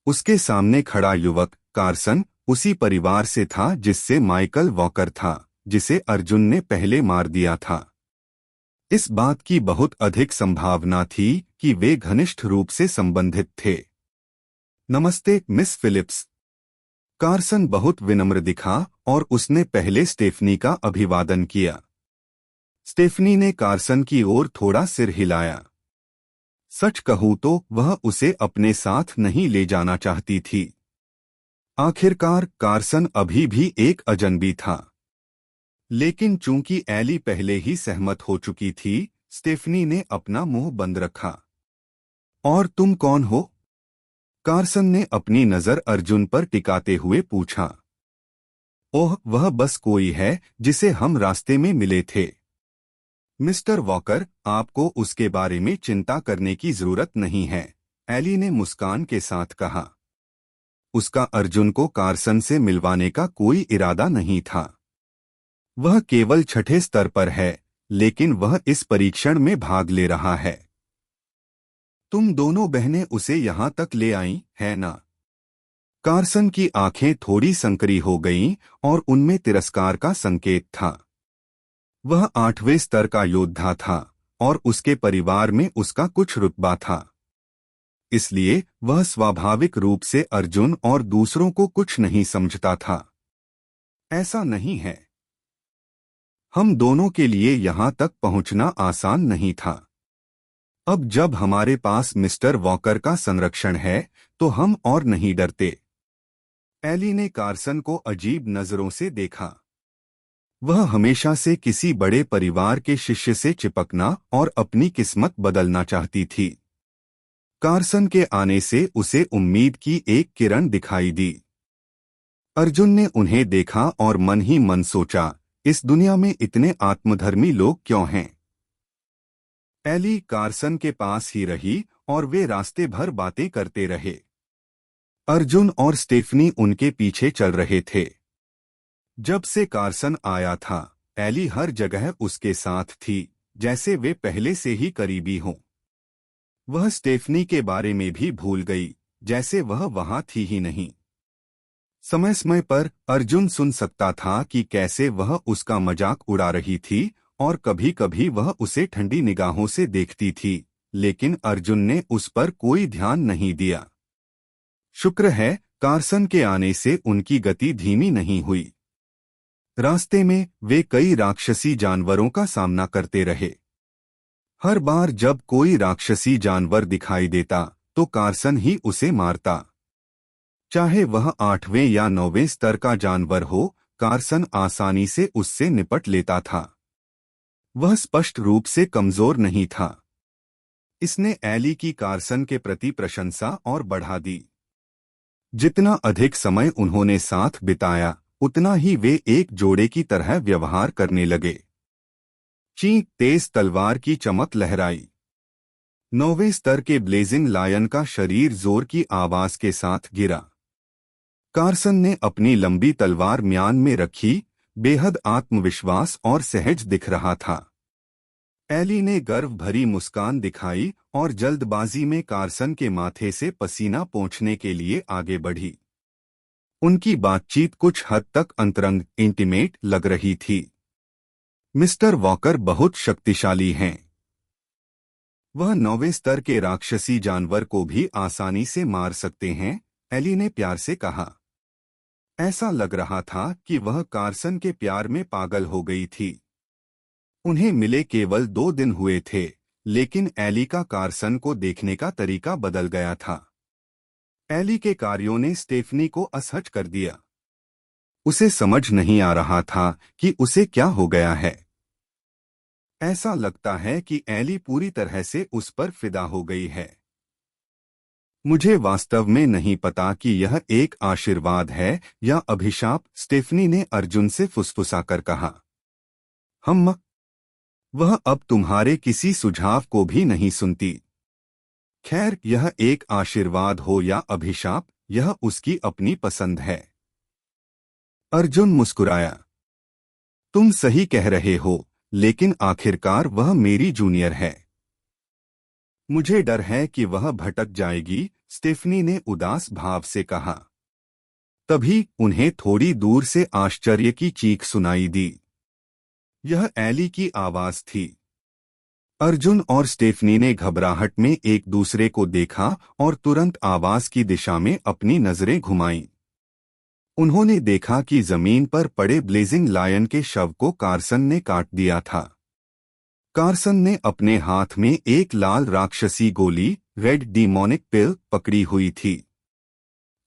उसके सामने खड़ा युवक कार्सन उसी परिवार से था जिससे माइकल वॉकर था, जिसे अर्जुन ने पहले मार दिया था। इस बात की बहुत अधिक संभावना थी कि वे घनिष्ठ रूप से संबंधित थे। नमस्ते मिस फिलिप्स। कार्सन बहुत विनम्र दिखा और उसने पहले स्टेफनी का अभिवादन किया। स्टेफनी ने कार्सन की ओर थोड़ा सिर हिलाया। सच कहूं तो वह उसे अपने साथ नहीं ले जाना चाहती थी। आखिरकार कार्सन अभी भी एक अजनबी था। लेकिन चूंकि एली पहले ही सहमत हो चुकी थी, स्टेफनी ने अपना मुंह बंद रखा। और तुम कौन हो? कार्सन ने अपनी नजर अर्जुन पर टिकाते हुए पूछा। ओह, वह बस कोई है जिसे हम रास्ते में मिले थे। मिस्टर वॉकर, आपको उसके बारे में चिंता करने की जरूरत नहीं है, एली ने मुस्कान के साथ कहा। उसका अर्जुन को कार्सन से मिलवाने का कोई इरादा नहीं था। वह केवल छठे स्तर पर है, लेकिन वह इस परीक्षण में भाग ले रहा है। तुम दोनों बहनें उसे यहां तक ले आई, है ना? कार्सन की आंखें थोड़ी संकरी हो गईं और उनमें तिरस्कार का संकेत था। वह 8वें स्तर का योद्धा था और उसके परिवार में उसका कुछ रुतबा था। इसलिए वह स्वाभाविक रूप से अर्जुन और दूसरों को कुछ नहीं समझता था। ऐसा नहीं है। हम दोनों के लिए यहां तक पहुंचना आसान नहीं था। अब जब हमारे पास मिस्टर वॉकर का संरक्षण है, तो हम और नहीं डरते। एली ने कार्सन को अजीब नजरों से देखा। वह हमेशा से किसी बड़े परिवार के शिष्य से चिपकना और अपनी किस्मत बदलना चाहती थी। कार्सन के आने से उसे उम्मीद की एक किरण दिखाई दी। अर्जुन ने उन्हें देखा और मन ही मन सोचा, इस दुनिया में इतने आत्मधर्मी लोग क्यों हैं? एली कार्सन के पास ही रही और वे रास्ते भर बातें करते रहे। अर्जुन और स्टेफनी उनके पीछे चल रहे थे। जब से कार्सन आया था, एली हर जगह उसके साथ थी, जैसे वे पहले से ही करीबी हों। वह स्टेफनी के बारे में भी भूल गई, जैसे वह वहां थी ही नहीं। समय समय पर अर्जुन सुन सकता था कि कैसे वह उसका मजाक उड़ा रही थी और कभी कभी वह उसे ठंडी निगाहों से देखती थी, लेकिन अर्जुन ने उस पर कोई ध्यान नहीं दिया। शुक्र है, कार्सन के आने से उनकी गति धीमी नहीं हुई। रास्ते में वे कई राक्षसी जानवरों का सामना करते रहे। हर बार जब कोई राक्षसी जानवर दिखाई देता, तो कार्सन ही उसे मारता। चाहे वह 8वें या 9वें स्तर का जानवर हो, कार्सन आसानी से उससे निपट लेता था। वह स्पष्ट रूप से कमजोर नहीं था। इसने एली की कार्सन के प्रति प्रशंसा और बढ़ा दी। जितना अधिक समय उन्होंने साथ बिताया, उतना ही वे एक जोड़े की तरह व्यवहार करने लगे। चींक तेज तलवार की चमक लहराई। 9वें स्तर के ब्लेजिंग लायन का शरीर जोर की आवाज के साथ गिरा। कार्सन ने अपनी लंबी तलवार म्यान में रखी, बेहद आत्मविश्वास और सहज दिख रहा था। एली ने गर्व भरी मुस्कान दिखाई और जल्दबाजी में कार्सन के माथे से पसीना पोंछने के लिए आगे बढ़ी। उनकी बातचीत कुछ हद तक अंतरंग इंटीमेट लग रही थी। मिस्टर वॉकर बहुत शक्तिशाली हैं। वह 9वें स्तर के राक्षसी जानवर को भी आसानी से मार सकते हैं, एली ने प्यार से कहा। ऐसा लग रहा था कि वह कार्सन के प्यार में पागल हो गई थी। उन्हें मिले केवल 2 दिन हुए थे, लेकिन एली का कार्सन को देखने का तरीका बदल गया था। एली के कार्यों ने स्टेफनी को असहज कर दिया। उसे समझ नहीं आ रहा था कि उसे क्या हो गया है। ऐसा लगता है कि एली पूरी तरह से उस पर फिदा हो गई है। मुझे वास्तव में नहीं पता कि यह एक आशीर्वाद है या अभिशाप, स्टेफनी ने अर्जुन से फुसफुसाकर कहा। वह अब तुम्हारे किसी सुझाव को भी नहीं सुनती। खैर, यह एक आशीर्वाद हो या अभिशाप, यह उसकी अपनी पसंद है। अर्जुन मुस्कुराया। तुम सही कह रहे हो, लेकिन आखिरकार वह मेरी जूनियर है। मुझे डर है कि वह भटक जाएगी, स्टेफनी ने उदास भाव से कहा। तभी उन्हें थोड़ी दूर से आश्चर्य की चीख सुनाई दी। यह एली की आवाज थी। अर्जुन और स्टेफनी ने घबराहट में एक दूसरे को देखा और तुरंत आवाज की दिशा में अपनी नजरें घुमाईं। उन्होंने देखा कि जमीन पर पड़े ब्लेजिंग लायन के शव को कार्सन ने काट दिया था। कार्सन ने अपने हाथ में एक लाल राक्षसी गोली, रेड डीमोनिक पिल, पकड़ी हुई थी।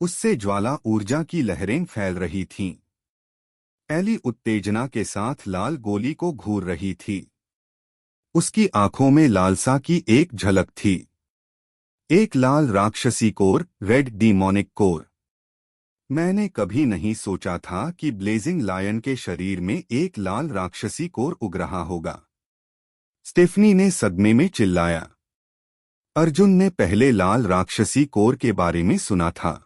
उससे ज्वाला ऊर्जा की लहरें फैल रही थीं। एली उत्तेजना के साथ लाल गोली को घूर रही थी। उसकी आंखों में लालसा की एक झलक थी। एक लाल राक्षसी कोर, रेड डीमोनिक कोर। मैंने कभी नहीं सोचा था कि ब्लेजिंग लायन के शरीर में एक लाल राक्षसी कोर उग रहा होगा। स्टेफनी ने सदमे में चिल्लाया। अर्जुन ने पहले लाल राक्षसी कोर के बारे में सुना था।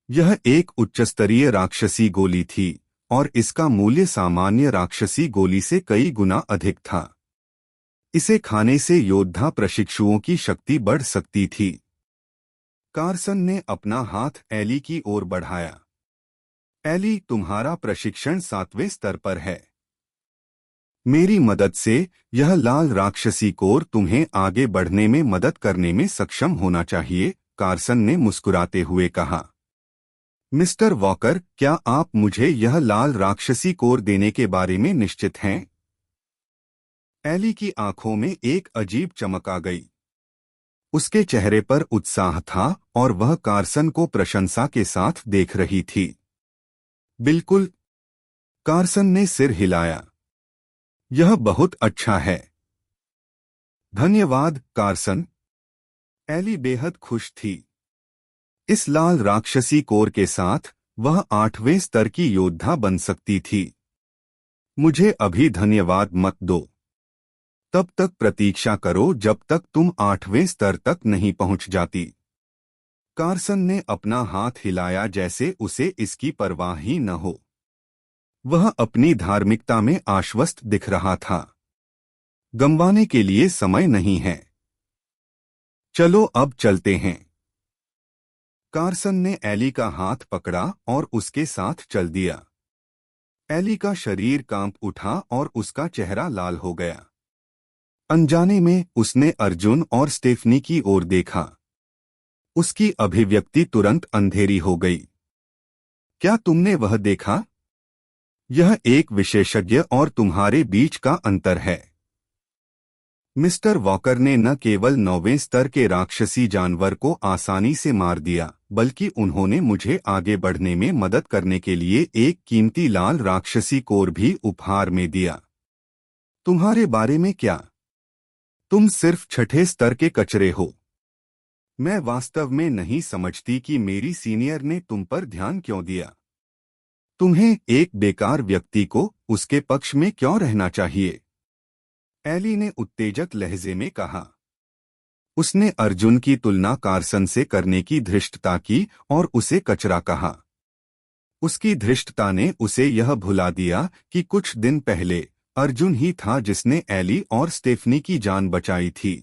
यह एक उच्चस्तरीय राक्षसी गोली थी और इसका मूल्य सामान्य राक्षसी गोली से कई गुना अधिक था। इसे खाने से योद्धा प्रशिक्षुओं की शक्ति बढ़ सकती थी। कार्सन ने अपना हाथ एली की ओर बढ़ाया। एली, तुम्हारा प्रशिक्षण 7वें स्तर पर है। मेरी मदद से यह लाल राक्षसी कोर तुम्हें आगे बढ़ने में मदद करने में सक्षम होना चाहिए, कार्सन ने मुस्कुराते हुए कहा। मिस्टर वॉकर, क्या आप मुझे यह लाल राक्षसी कोर देने के बारे में निश्चित हैं? एली की आंखों में एक अजीब चमक आ गई। उसके चेहरे पर उत्साह था और वह कार्सन को प्रशंसा के साथ देख रही थी। बिल्कुल, कार्सन ने सिर हिलाया। यह बहुत अच्छा है। धन्यवाद, कार्सन। एली बेहद खुश थी। इस लाल राक्षसी कोर के साथ वह 8वें स्तर की योद्धा बन सकती थी। मुझे अभी धन्यवाद मत दो। तब तक प्रतीक्षा करो जब तक तुम 8वें स्तर तक नहीं पहुंच जाती। कार्सन ने अपना हाथ हिलाया जैसे उसे इसकी परवाह ही न हो। वह अपनी धार्मिकता में आश्वस्त दिख रहा था। गंवाने के लिए समय नहीं है। चलो अब चलते हैं। कार्सन ने एली का हाथ पकड़ा और उसके साथ चल दिया। एली का शरीर कांप उठा और उसका चेहरा लाल हो गया। अनजाने में उसने अर्जुन और स्टेफनी की ओर देखा। उसकी अभिव्यक्ति तुरंत अंधेरी हो गई। क्या तुमने वह देखा? यह एक विशेषज्ञ और तुम्हारे बीच का अंतर है। मिस्टर वॉकर ने न केवल 9वें स्तर के राक्षसी जानवर को आसानी से मार दिया, बल्कि उन्होंने मुझे आगे बढ़ने में मदद करने के लिए एक कीमती लाल राक्षसी कोर भी उपहार में दिया। तुम्हारे बारे में क्या? तुम सिर्फ 6ठे स्तर के कचरे हो। मैं वास्तव में नहीं समझती कि मेरी सीनियर ने तुम पर ध्यान क्यों दिया। तुम्हें, एक बेकार व्यक्ति को, उसके पक्ष में क्यों रहना चाहिए? एली ने उत्तेजक लहजे में कहा। उसने अर्जुन की तुलना कार्सन से करने की धृष्टता की और उसे कचरा कहा। उसकी धृष्टता ने उसे यह भुला दिया कि कुछ दिन पहले अर्जुन ही था जिसने एली और स्टेफनी की जान बचाई थी।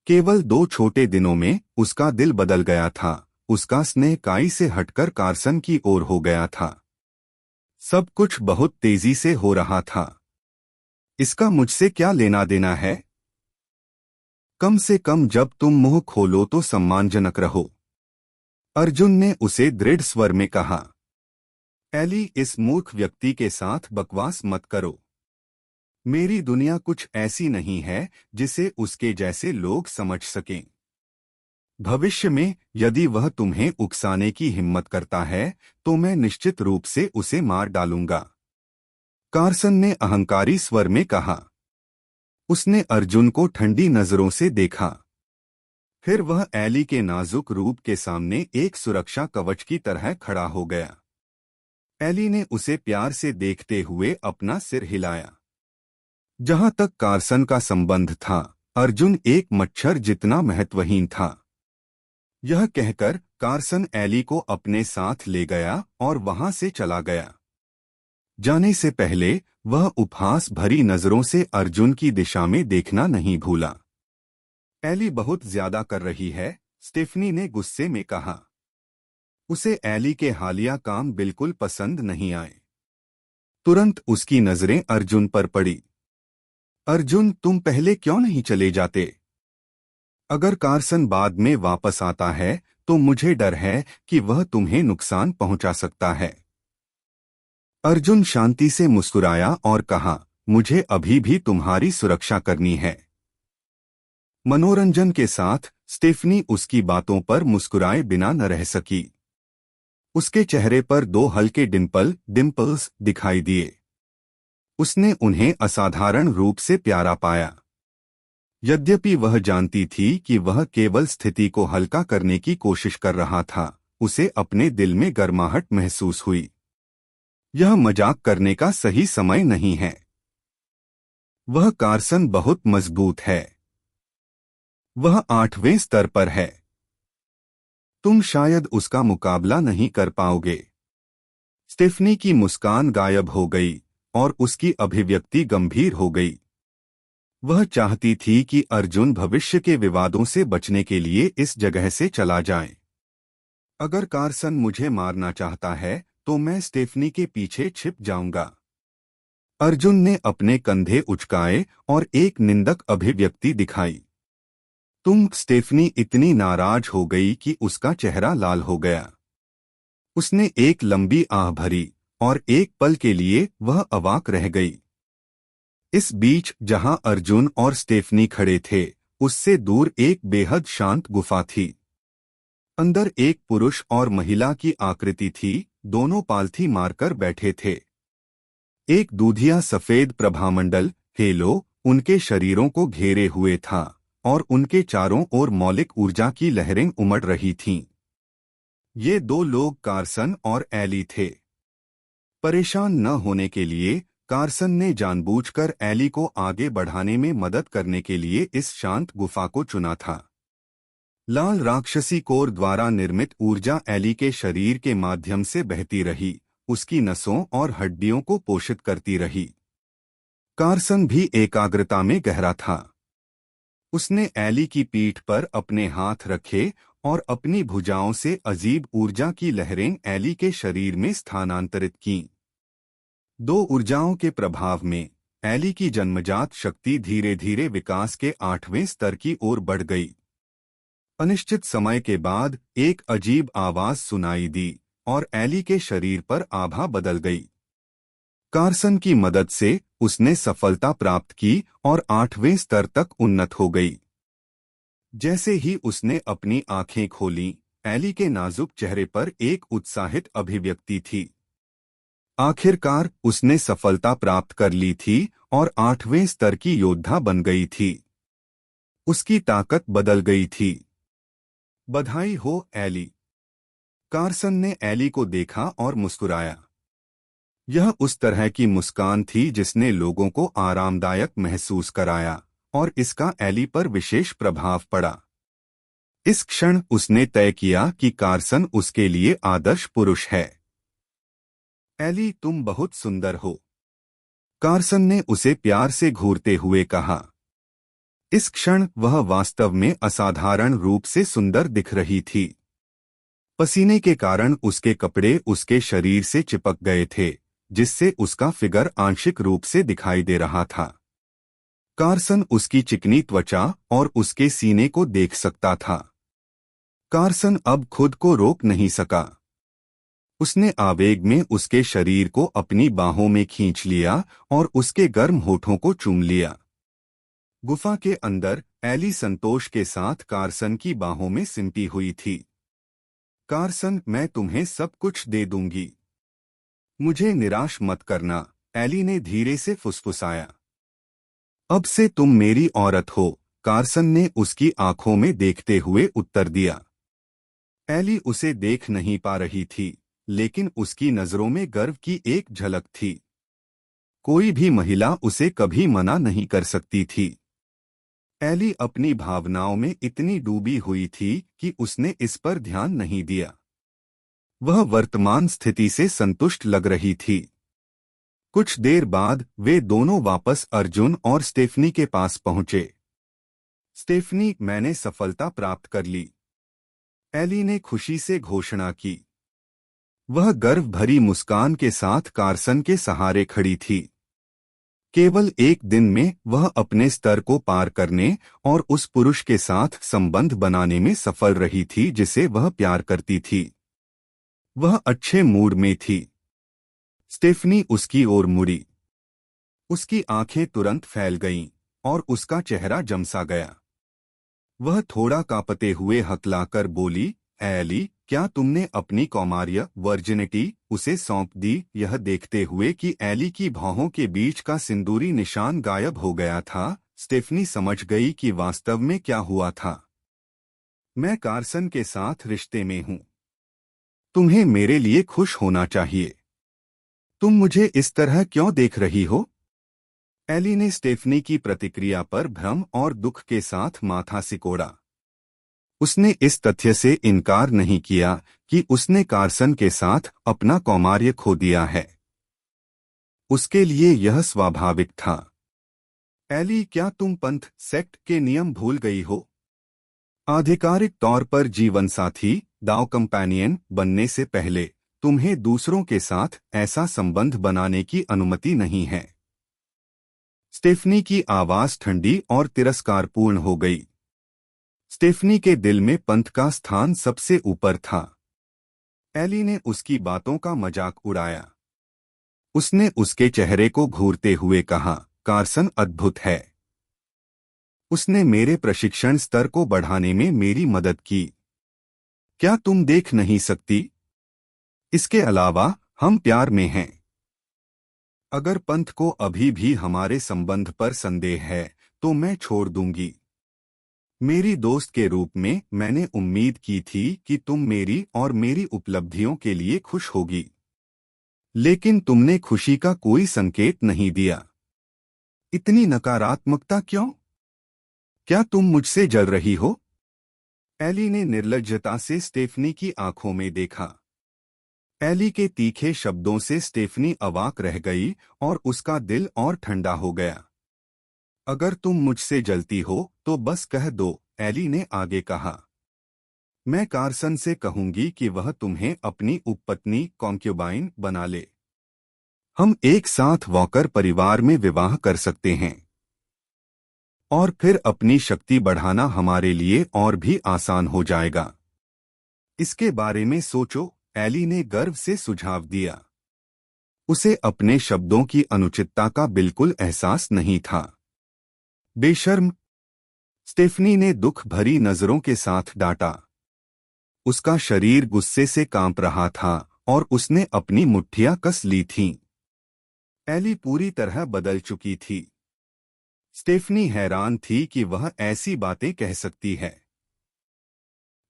केवल 2 छोटे दिनों में उसका दिल बदल गया था। उसका स्नेह काई से हटकर कार्सन की ओर हो गया था। सब कुछ बहुत तेजी से हो रहा था। इसका मुझसे क्या लेना देना है? कम से कम जब तुम मुंह खोलो तो सम्मानजनक रहो, अर्जुन ने उसे दृढ़ स्वर में कहा। एली, इस मूर्ख व्यक्ति के साथ बकवास मत करो। मेरी दुनिया कुछ ऐसी नहीं है जिसे उसके जैसे लोग समझ सकें। भविष्य में यदि वह तुम्हें उकसाने की हिम्मत करता है तो मैं निश्चित रूप से उसे मार डालूंगा, कार्सन ने अहंकारी स्वर में कहा। उसने अर्जुन को ठंडी नजरों से देखा। फिर वह एली के नाजुक रूप के सामने एक सुरक्षा कवच की तरह खड़ा हो गया। एली ने उसे प्यार से देखते हुए अपना सिर हिलाया। जहां तक कार्सन का संबंध था, अर्जुन एक मच्छर जितना महत्वहीन था। यह कहकर कार्सन एली को अपने साथ ले गया और वहां से चला गया। जाने से पहले वह उपहास भरी नजरों से अर्जुन की दिशा में देखना नहीं भूला। एली बहुत ज्यादा कर रही है, स्टेफनी ने गुस्से में कहा। उसे एली के हालिया काम बिल्कुल पसंद नहीं आए। तुरंत उसकी नजरें अर्जुन पर पड़ी। अर्जुन, तुम पहले क्यों नहीं चले जाते? अगर कार्सन बाद में वापस आता है तो मुझे डर है कि वह तुम्हें नुकसान पहुंचा सकता है। अर्जुन शांति से मुस्कुराया और कहा, मुझे अभी भी तुम्हारी सुरक्षा करनी है। मनोरंजन के साथ स्टेफनी उसकी बातों पर मुस्कुराए बिना न रह सकी। उसके चेहरे पर दो हल्के डिम्पल्स दिखाई दिए। उसने उन्हें असाधारण रूप से प्यारा पाया। यद्यपि वह जानती थी कि वह केवल स्थिति को हल्का करने की कोशिश कर रहा था, उसे अपने दिल में गर्माहट महसूस हुई। यह मजाक करने का सही समय नहीं है। वह कार्सन बहुत मजबूत है। वह 8वें स्तर पर है। तुम शायद उसका मुकाबला नहीं कर पाओगे। स्टेफनी की मुस्कान गायब हो गई और उसकी अभिव्यक्ति गंभीर हो गई। वह चाहती थी कि अर्जुन भविष्य के विवादों से बचने के लिए इस जगह से चला जाए। अगर कार्सन मुझे मारना चाहता है तो मैं स्टेफनी के पीछे छिप जाऊंगा। अर्जुन ने अपने कंधे उचकाए और एक निंदक अभिव्यक्ति दिखाई। स्टेफनी इतनी नाराज हो गई कि उसका चेहरा लाल हो गया। उसने एक लंबी आह भरी और एक पल के लिए वह अवाक रह गई। इस बीच जहां अर्जुन और स्टेफनी खड़े थे, उससे दूर एक बेहद शांत गुफा थी। अंदर एक पुरुष और महिला की आकृति थी, दोनों पालथी मारकर बैठे थे। एक दूधिया सफेद प्रभामंडल हेलो उनके शरीरों को घेरे हुए था और उनके चारों ओर मौलिक ऊर्जा की लहरें उमड़ रही थीं। ये दो लोग कार्सन और एली थे। परेशान न होने के लिए कार्सन ने जानबूझकर एली को आगे बढ़ाने में मदद करने के लिए इस शांत गुफा को चुना था। लाल राक्षसी कोर द्वारा निर्मित ऊर्जा एली के शरीर के माध्यम से बहती रही, उसकी नसों और हड्डियों को पोषित करती रही। कार्सन भी एकाग्रता में गहरा था। उसने एली की पीठ पर अपने हाथ रखे और अपनी भुजाओं से अजीब ऊर्जा की लहरें एली के शरीर में स्थानांतरित कीं। दो ऊर्जाओं के प्रभाव में एली की जन्मजात शक्ति धीरे धीरे विकास के 8वें स्तर की ओर बढ़ गई। अनिश्चित समय के बाद एक अजीब आवाज सुनाई दी और एली के शरीर पर आभा बदल गई। कार्सन की मदद से उसने सफलता प्राप्त की और 8वें स्तर तक उन्नत हो गई। जैसे ही उसने अपनी आंखें खोलीं, एली के नाजुक चेहरे पर एक उत्साहित अभिव्यक्ति थी। आखिरकार उसने सफलता प्राप्त कर ली थी और 8वें स्तर की योद्धा बन गई थी। उसकी ताकत बदल गई थी। बधाई हो एली। कार्सन ने एली को देखा और मुस्कुराया। यह उस तरह की मुस्कान थी जिसने लोगों को आरामदायक महसूस कराया और इसका एली पर विशेष प्रभाव पड़ा। इस क्षण उसने तय किया कि कार्सन उसके लिए आदर्श पुरुष है। एली, तुम बहुत सुंदर हो। कार्सन ने उसे प्यार से घूरते हुए कहा। इस क्षण वह वास्तव में असाधारण रूप से सुंदर दिख रही थी। पसीने के कारण उसके कपड़े उसके शरीर से चिपक गए थे, जिससे उसका फिगर आंशिक रूप से दिखाई दे रहा था। कार्सन उसकी चिकनी त्वचा और उसके सीने को देख सकता था। कार्सन अब खुद को रोक नहीं सका। उसने आवेग में उसके शरीर को अपनी बाहों में खींच लिया और उसके गर्म होठों को चूम लिया। गुफा के अंदर एली संतोष के साथ कार्सन की बाहों में सिमटी हुई थी। कार्सन, मैं तुम्हें सब कुछ दे दूंगी। मुझे निराश मत करना, एली ने धीरे से फुसफुसाया। अब से तुम मेरी औरत हो, कार्सन ने उसकी आंखों में देखते हुए उत्तर दिया। एली उसे देख नहीं पा रही थी, लेकिन उसकी नजरों में गर्व की एक झलक थी। कोई भी महिला उसे कभी मना नहीं कर सकती थी। एली अपनी भावनाओं में इतनी डूबी हुई थी कि उसने इस पर ध्यान नहीं दिया। वह वर्तमान स्थिति से संतुष्ट लग रही थी। कुछ देर बाद वे दोनों वापस अर्जुन और स्टेफनी के पास पहुंचे। स्टेफनी, मैंने सफलता प्राप्त कर ली, एली ने खुशी से घोषणा की। वह गर्व भरी मुस्कान के साथ कार्सन के सहारे खड़ी थी। केवल एक दिन में वह अपने स्तर को पार करने और उस पुरुष के साथ संबंध बनाने में सफल रही थी जिसे वह प्यार करती थी। वह अच्छे मूड में थी। स्टेफनी उसकी ओर मुड़ी। उसकी आंखें तुरंत फैल गईं और उसका चेहरा जमसा गया। वह थोड़ा कांपते हुए हकलाकर बोली, एली, क्या तुमने अपनी कौमार्य वर्जिनिटी उसे सौंप दी? यह देखते हुए कि एली की भौहों के बीच का सिंदूरी निशान गायब हो गया था, स्टेफनी समझ गई कि वास्तव में क्या हुआ था। मैं कार्सन के साथ रिश्ते में हूं। तुम्हें मेरे लिए खुश होना चाहिए। तुम मुझे इस तरह क्यों देख रही हो? एली ने स्टेफनी की प्रतिक्रिया पर भ्रम और दुख के साथ माथा सिकोड़ा। उसने इस तथ्य से इनकार नहीं किया कि उसने कार्सन के साथ अपना कौमार्य खो दिया है। उसके लिए यह स्वाभाविक था। एली, क्या तुम पंथ सेक्ट के नियम भूल गई हो? आधिकारिक तौर पर जीवन साथी, दाव कंपेनियन बनने से पहले तुम्हें दूसरों के साथ ऐसा संबंध बनाने की अनुमति नहीं है। स्टेफनी की आवाज ठंडी और तिरस्कारपूर्ण हो गई। स्टेफनी के दिल में पंथ का स्थान सबसे ऊपर था। एली ने उसकी बातों का मजाक उड़ाया। उसने उसके चेहरे को घूरते हुए कहा, कार्सन अद्भुत है। उसने मेरे प्रशिक्षण स्तर को बढ़ाने में मेरी मदद की। क्या तुम देख नहीं सकती? इसके अलावा हम प्यार में हैं। अगर पंथ को अभी भी हमारे संबंध पर संदेह है तो मैं छोड़ दूंगी। मेरी दोस्त के रूप में मैंने उम्मीद की थी कि तुम मेरी और मेरी उपलब्धियों के लिए खुश होगी, लेकिन तुमने खुशी का कोई संकेत नहीं दिया। इतनी नकारात्मकता क्यों? क्या तुम मुझसे जल रही हो? एली ने निर्लज्जता से स्टेफनी की आंखों में देखा। एली के तीखे शब्दों से स्टेफनी अवाक रह गई और उसका दिल और ठंडा हो गया। अगर तुम मुझसे जलती हो तो बस कह दो, एली ने आगे कहा। मैं कार्सन से कहूंगी कि वह तुम्हें अपनी उपपत्नी कॉन्क्यूबाइन बना ले। हम एक साथ वॉकर परिवार में विवाह कर सकते हैं और फिर अपनी शक्ति बढ़ाना हमारे लिए और भी आसान हो जाएगा। इसके बारे में सोचो, एली ने गर्व से सुझाव दिया। उसे अपने शब्दों की अनुचितता का बिल्कुल एहसास नहीं था। बेशर्म, स्टेफनी ने दुख भरी नजरों के साथ डांटा। उसका शरीर गुस्से से कांप रहा था और उसने अपनी मुट्ठियां कस ली थीं। एली पूरी तरह बदल चुकी थी। स्टेफनी हैरान थी कि वह ऐसी बातें कह सकती है।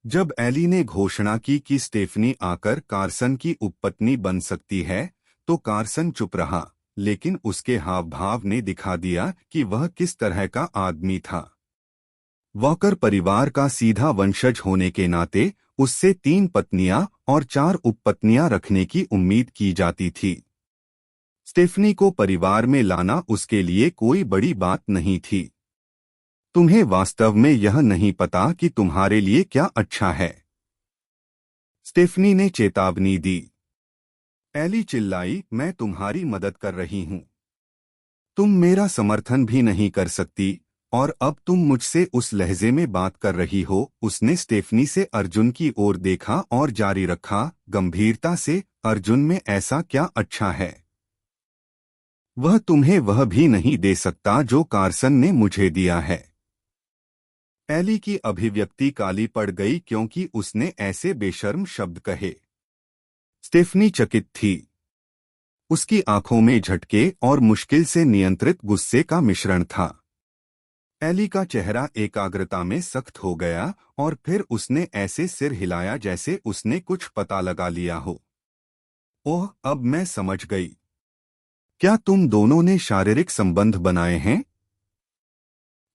जब एली ने घोषणा की कि स्टेफनी आकर कार्सन की उपपत्नी बन सकती है, तो कार्सन चुप रहा, लेकिन उसके हाव भाव ने दिखा दिया कि वह किस तरह का आदमी था। वॉकर परिवार का सीधा वंशज होने के नाते उससे 3 पत्नियां और 4 उपपत्नियां रखने की उम्मीद की जाती थी। स्टेफनी को परिवार में लाना उसके लिए कोई बड़ी बात नहीं थी। तुम्हें वास्तव में यह नहीं पता कि तुम्हारे लिए क्या अच्छा है, स्टेफनी ने चेतावनी दी। एली चिल्लाई, मैं तुम्हारी मदद कर रही हूं। तुम मेरा समर्थन भी नहीं कर सकती, और अब तुम मुझसे उस लहजे में बात कर रही हो। उसने स्टेफनी से अर्जुन की ओर देखा और जारी रखा, गंभीरता से, अर्जुन में ऐसा क्या अच्छा है? वह तुम्हें वह भी नहीं दे सकता जो कार्सन ने मुझे दिया है। एली की अभिव्यक्ति काली पड़ गई क्योंकि उसने ऐसे बेशर्म शब्द कहे। स्टेफनी चकित थी। उसकी आंखों में झटके और मुश्किल से नियंत्रित गुस्से का मिश्रण था। एली का चेहरा एकाग्रता में सख्त हो गया और फिर उसने ऐसे सिर हिलाया जैसे उसने कुछ पता लगा लिया हो। ओह, अब मैं समझ गई। क्या तुम दोनों ने शारीरिक संबंध बनाए हैं?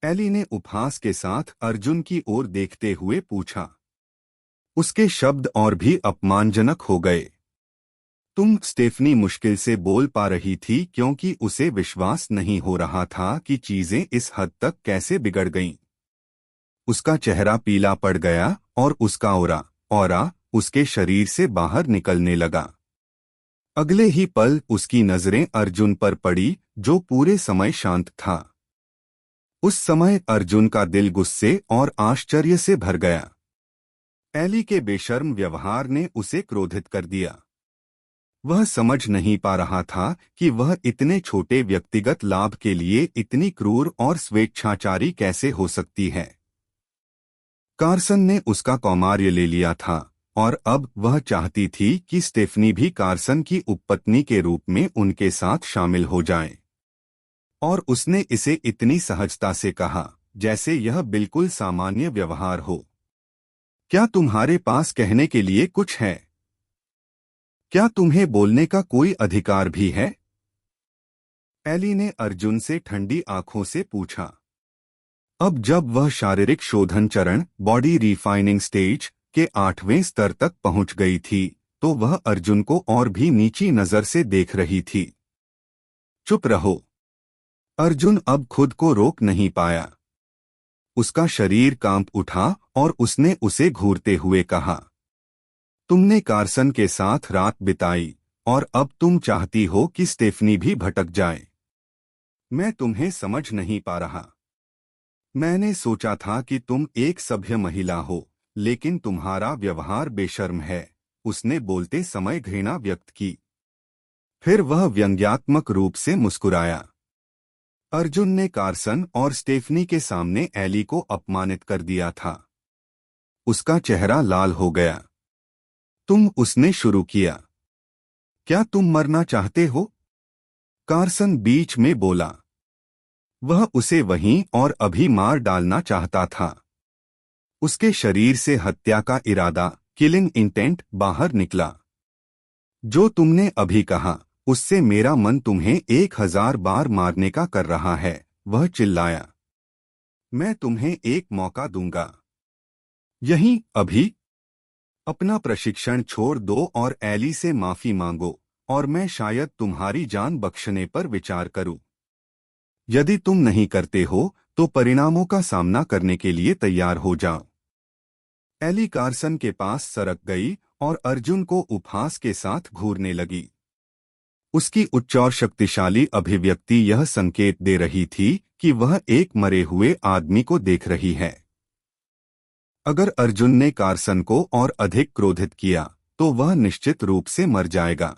एली ने उपहास के साथ अर्जुन की ओर देखते हुए पूछा। उसके शब्द और भी अपमानजनक हो गए। स्टेफनी मुश्किल से बोल पा रही थी क्योंकि उसे विश्वास नहीं हो रहा था कि चीजें इस हद तक कैसे बिगड़ गईं। उसका चेहरा पीला पड़ गया और उसका ऑरा उसके शरीर से बाहर निकलने लगा। अगले ही पल उसकी नजरें अर्जुन पर पड़ी, जो पूरे समय शांत था। उस समय अर्जुन का दिल गुस्से और आश्चर्य से भर गया। एली के बेशर्म व्यवहार ने उसे क्रोधित कर दिया। वह समझ नहीं पा रहा था कि वह इतने छोटे व्यक्तिगत लाभ के लिए इतनी क्रूर और स्वेच्छाचारी कैसे हो सकती है। कार्सन ने उसका कौमार्य ले लिया था और अब वह चाहती थी कि स्टेफनी भी कार्सन की उपपत्नी के रूप में उनके साथ शामिल हो जाए। और उसने इसे इतनी सहजता से कहा जैसे यह बिल्कुल सामान्य व्यवहार हो। क्या तुम्हारे पास कहने के लिए कुछ है? क्या तुम्हें बोलने का कोई अधिकार भी है? एली ने अर्जुन से ठंडी आंखों से पूछा। अब जब वह शारीरिक शोधन चरण बॉडी रिफाइनिंग स्टेज के 8वें स्तर तक पहुंच गई थी तो वह अर्जुन को और भी नीची नजर से देख रही थी। चुप रहो। अर्जुन अब खुद को रोक नहीं पाया। उसका शरीर कांप उठा और उसने उसे घूरते हुए कहा, तुमने कार्सन के साथ रात बिताई और अब तुम चाहती हो कि स्टेफनी भी भटक जाए। मैं तुम्हें समझ नहीं पा रहा। मैंने सोचा था कि तुम एक सभ्य महिला हो, लेकिन तुम्हारा व्यवहार बेशर्म है। उसने बोलते समय घृणा व्यक्त की। फिर वह व्यंग्यात्मक रूप से मुस्कुराया। अर्जुन ने कार्सन और स्टेफनी के सामने एली को अपमानित कर दिया था। उसका चेहरा लाल हो गया। उसने शुरू किया। क्या तुम मरना चाहते हो? कार्सन बीच में बोला। वह उसे वहीं और अभी मार डालना चाहता था। उसके शरीर से हत्या का इरादा, किलिंग इंटेंट, बाहर निकला। जो तुमने अभी कहा उससे मेरा मन तुम्हें 1000 बार मारने का कर रहा है, वह चिल्लाया। मैं तुम्हें एक मौका दूंगा। यहीं, अभी। अपना प्रशिक्षण छोड़ दो और एली से माफी मांगो और मैं शायद तुम्हारी जान बख्शने पर विचार करूं। यदि तुम नहीं करते हो तो परिणामों का सामना करने के लिए तैयार हो जाओ। एली कार्सन के पास सरक गई और अर्जुन को उपहास के साथ घूरने लगी। उसकी उच्च और शक्तिशाली अभिव्यक्ति यह संकेत दे रही थी कि वह एक मरे हुए आदमी को देख रही है। अगर अर्जुन ने कार्सन को और अधिक क्रोधित किया तो वह निश्चित रूप से मर जाएगा।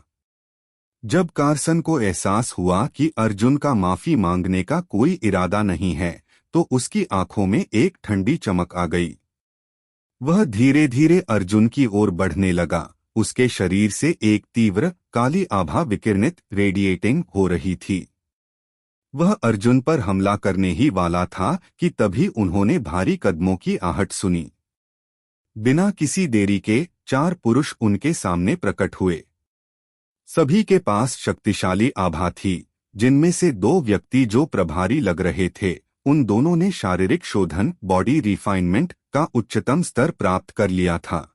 जब कार्सन को एहसास हुआ कि अर्जुन का माफी मांगने का कोई इरादा नहीं है तो उसकी आंखों में एक ठंडी चमक आ गई। वह धीरे धीरे अर्जुन की ओर बढ़ने लगा। उसके शरीर से एक तीव्र काली आभा विकिरणित रेडिएटिंग हो रही थी। वह अर्जुन पर हमला करने ही वाला था कि तभी उन्होंने भारी कदमों की आहट सुनी। बिना किसी देरी के 4 पुरुष उनके सामने प्रकट हुए। सभी के पास शक्तिशाली आभा थी, जिनमें से 2 व्यक्ति जो प्रभारी लग रहे थे, उन दोनों ने शारीरिक शोधन बॉडी रिफाइनमेंट का उच्चतम स्तर प्राप्त कर लिया था।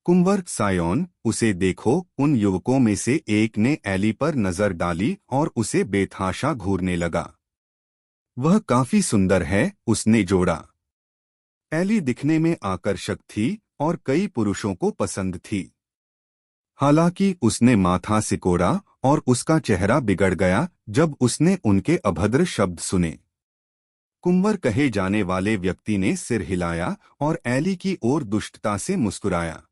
कुंवर, सायोन, उसे देखो। उन युवकों में से एक ने एली पर नजर डाली और उसे बेतहाशा घूरने लगा। वह काफी सुंदर है, उसने जोड़ा। एली दिखने में आकर्षक थी और कई पुरुषों को पसंद थी। हालांकि उसने माथा सिकोड़ा और उसका चेहरा बिगड़ गया जब उसने उनके अभद्र शब्द सुने। कुंवर कहे जाने वाले व्यक्ति ने सिर हिलाया और एली की ओर दुष्टता से मुस्कुराया।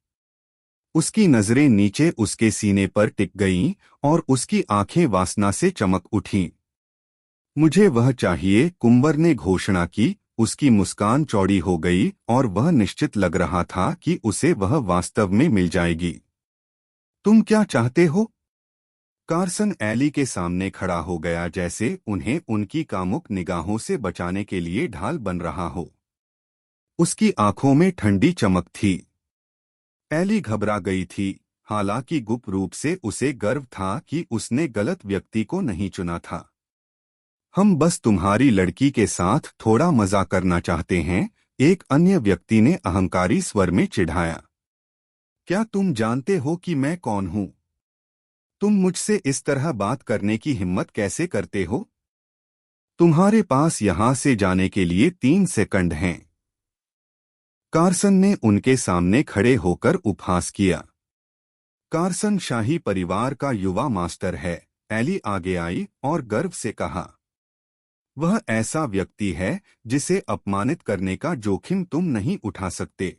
उसकी नजरें नीचे उसके सीने पर टिक गईं और उसकी आंखें वासना से चमक उठीं। मुझे वह चाहिए, कुंवर ने घोषणा की। उसकी मुस्कान चौड़ी हो गई और वह निश्चित लग रहा था कि उसे वह वास्तव में मिल जाएगी। तुम क्या चाहते हो? कार्सन एली के सामने खड़ा हो गया, जैसे उन्हें उनकी कामुक निगाहों से बचाने के लिए ढाल बन रहा हो। उसकी आंखों में ठंडी चमक थी। एली घबरा गई थी, हालांकि गुप्त रूप से उसे गर्व था कि उसने गलत व्यक्ति को नहीं चुना था। हम बस तुम्हारी लड़की के साथ थोड़ा मजा करना चाहते हैं, एक अन्य व्यक्ति ने अहंकारी स्वर में चिढ़ाया। क्या तुम जानते हो कि मैं कौन हूं? तुम मुझसे इस तरह बात करने की हिम्मत कैसे करते हो? तुम्हारे पास यहां से जाने के लिए 3 सेकंड हैं। कार्सन ने उनके सामने खड़े होकर उपहास किया। कार्सन शाही परिवार का युवा मास्टर है। एली आगे आई और गर्व से कहा, वह ऐसा व्यक्ति है जिसे अपमानित करने का जोखिम तुम नहीं उठा सकते।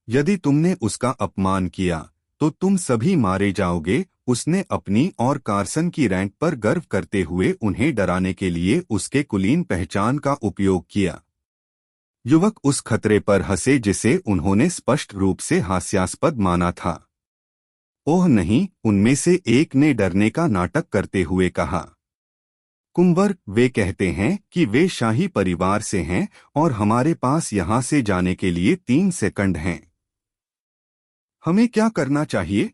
यदि तुमने उसका अपमान किया तो तुम सभी मारे जाओगे। उसने अपनी और कार्सन की रैंक पर गर्व करते हुए उन्हें डराने के लिए उसके कुलीन पहचान का उपयोग किया। युवक उस खतरे पर हंसे जिसे उन्होंने स्पष्ट रूप से हास्यास्पद माना था। ओह नहीं, उनमें से एक ने डरने का नाटक करते हुए कहा। कुंवर, वे कहते हैं कि वे शाही परिवार से हैं और हमारे पास यहां से जाने के लिए 3 सेकंड हैं। हमें क्या करना चाहिए?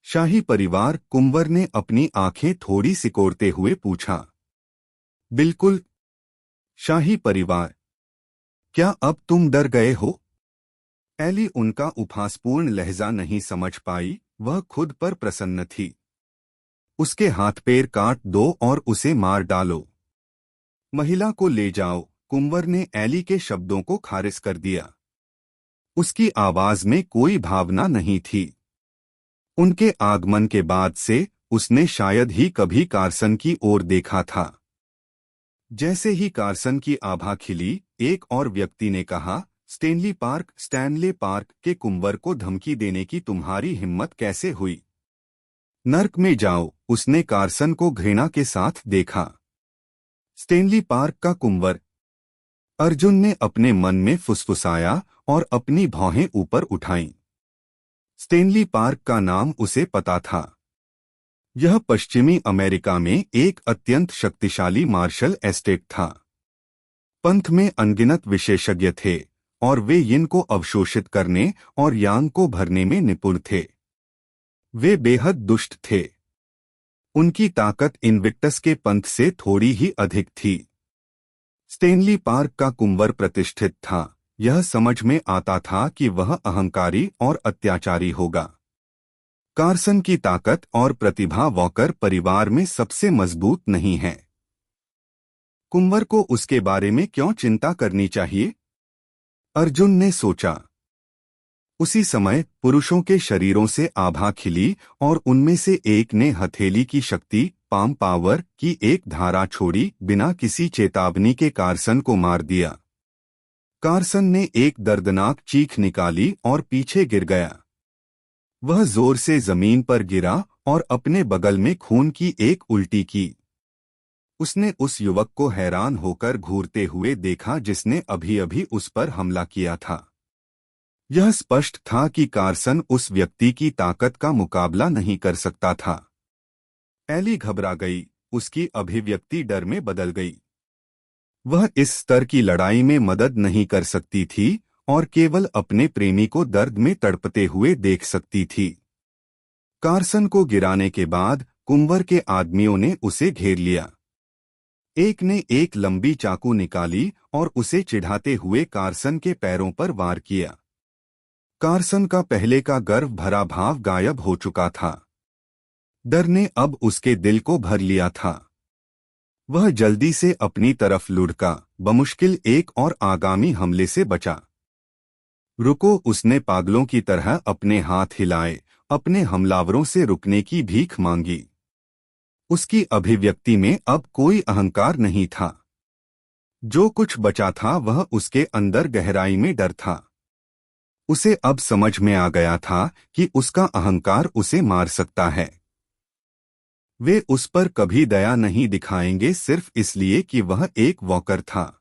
शाही परिवार, कुंवर ने अपनी आंखें थोड़ी सिकोड़ते हुए पूछा। बिल्कुल, शाही परिवार। क्या अब तुम डर गए हो? एली उनका उपहासपूर्ण लहजा नहीं समझ पाई, वह खुद पर प्रसन्न थी। उसके हाथ पैर काट दो और उसे मार डालो। महिला को ले जाओ, कुंवर ने एली के शब्दों को खारिज कर दिया। उसकी आवाज में कोई भावना नहीं थी। उनके आगमन के बाद से उसने शायद ही कभी कार्सन की ओर देखा था। जैसे ही कार्सन की आभा खिली, एक और व्यक्ति ने कहा, स्टैनले पार्क के कुंवर को धमकी देने की तुम्हारी हिम्मत कैसे हुई? नर्क में जाओ, उसने कार्सन को घृणा के साथ देखा। स्टेनली पार्क का कुंवर, अर्जुन ने अपने मन में फुसफुसाया और अपनी भौहें ऊपर उठाईं। स्टेनली पार्क का नाम उसे पता था। यह पश्चिमी अमेरिका में एक अत्यंत शक्तिशाली मार्शल एस्टेट था। पंथ में अनगिनत विशेषज्ञ थे और वे यिन को अवशोषित करने और यांग को भरने में निपुण थे। वे बेहद दुष्ट थे। उनकी ताकत इनविक्टस के पंथ से थोड़ी ही अधिक थी। स्टेनली पार्क का कुंवर प्रतिष्ठित था। यह समझ में आता था कि वह अहंकारी और अत्याचारी होगा। कार्सन की ताकत और प्रतिभा वॉकर परिवार में सबसे मजबूत नहीं है। कुंवर को उसके बारे में क्यों चिंता करनी चाहिए? अर्जुन ने सोचा। उसी समय पुरुषों के शरीरों से आभा खिली और उनमें से एक ने हथेली की शक्ति, पाम पावर की एक धारा छोड़ी, बिना किसी चेतावनी के कार्सन को मार दिया। कार्सन ने एक दर्दनाक चीख निकाली और पीछे गिर गया। वह जोर से जमीन पर गिरा और अपने बगल में खून की एक उल्टी की। उसने उस युवक को हैरान होकर घूरते हुए देखा जिसने अभी अभी उस पर हमला किया था। यह स्पष्ट था कि कार्सन उस व्यक्ति की ताकत का मुकाबला नहीं कर सकता था। एली घबरा गई, उसकी अभिव्यक्ति डर में बदल गई। वह इस स्तर की लड़ाई में मदद नहीं कर सकती थी और केवल अपने प्रेमी को दर्द में तड़पते हुए देख सकती थी। कार्सन को गिराने के बाद कुंवर के आदमियों ने उसे घेर लिया। एक ने एक लंबी चाकू निकाली और उसे चिढ़ाते हुए कार्सन के पैरों पर वार किया। कार्सन का पहले का गर्व भरा भाव गायब हो चुका था। डर ने अब उसके दिल को भर लिया था। वह जल्दी से अपनी तरफ लुढ़का, बमुश्किल एक और आगामी हमले से बचा। रुको, उसने पागलों की तरह अपने हाथ हिलाए, अपने हमलावरों से रुकने की भीख मांगी। उसकी अभिव्यक्ति में अब कोई अहंकार नहीं था। जो कुछ बचा था वह उसके अंदर गहराई में डर था। उसे अब समझ में आ गया था कि उसका अहंकार उसे मार सकता है। वे उस पर कभी दया नहीं दिखाएंगे सिर्फ इसलिए कि वह एक वॉकर था।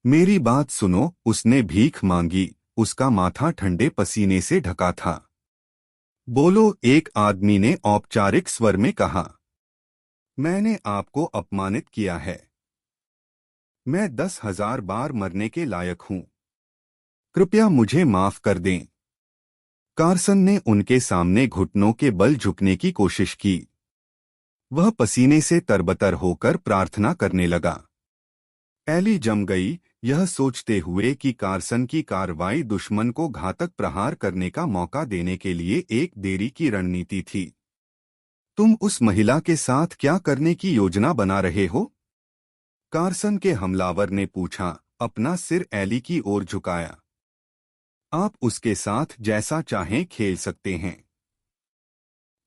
मेरी बात सुनो, उसने भीख मांगी, उसका माथा ठंडे पसीने से ढका था। बोलो, एक आदमी ने औपचारिक स्वर में कहा। मैंने आपको अपमानित किया है। मैं 10,000 बार मरने के लायक हूं। कृपया मुझे माफ कर दें। कार्सन ने उनके सामने घुटनों के बल झुकने की कोशिश की। वह पसीने से तरबतर होकर प्रार्थना करने लगा। एली जम गई, यह सोचते हुए कि कार्सन की कार्रवाई दुश्मन को घातक प्रहार करने का मौका देने के लिए एक देरी की रणनीति थी। तुम उस महिला के साथ क्या करने की योजना बना रहे हो? कार्सन के हमलावर ने पूछा, अपना सिर एली की ओर झुकाया। आप उसके साथ जैसा चाहें खेल सकते हैं।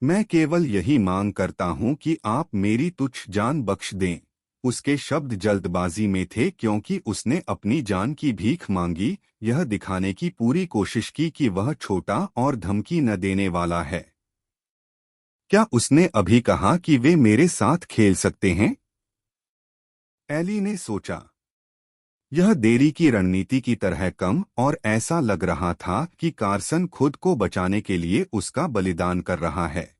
मैं केवल यही मांग करता हूं कि आप मेरी तुच्छ जान बख्श दें। उसके शब्द जल्दबाजी में थे क्योंकि उसने अपनी जान की भीख मांगी, यह दिखाने की पूरी कोशिश की कि वह छोटा और धमकी न देने वाला है। क्या उसने अभी कहा कि वे मेरे साथ खेल सकते हैं? एली ने सोचा। यह देरी की रणनीति की तरह कम और ऐसा लग रहा था कि कार्सन खुद को बचाने के लिए उसका बलिदान कर रहा है।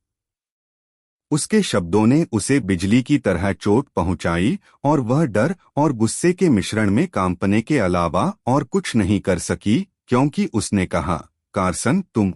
उसके शब्दों ने उसे बिजली की तरह चोट पहुंचाई और वह डर और गुस्से के मिश्रण में कांपने के अलावा और कुछ नहीं कर सकी, क्योंकि उसने कहा, कार्सन तुम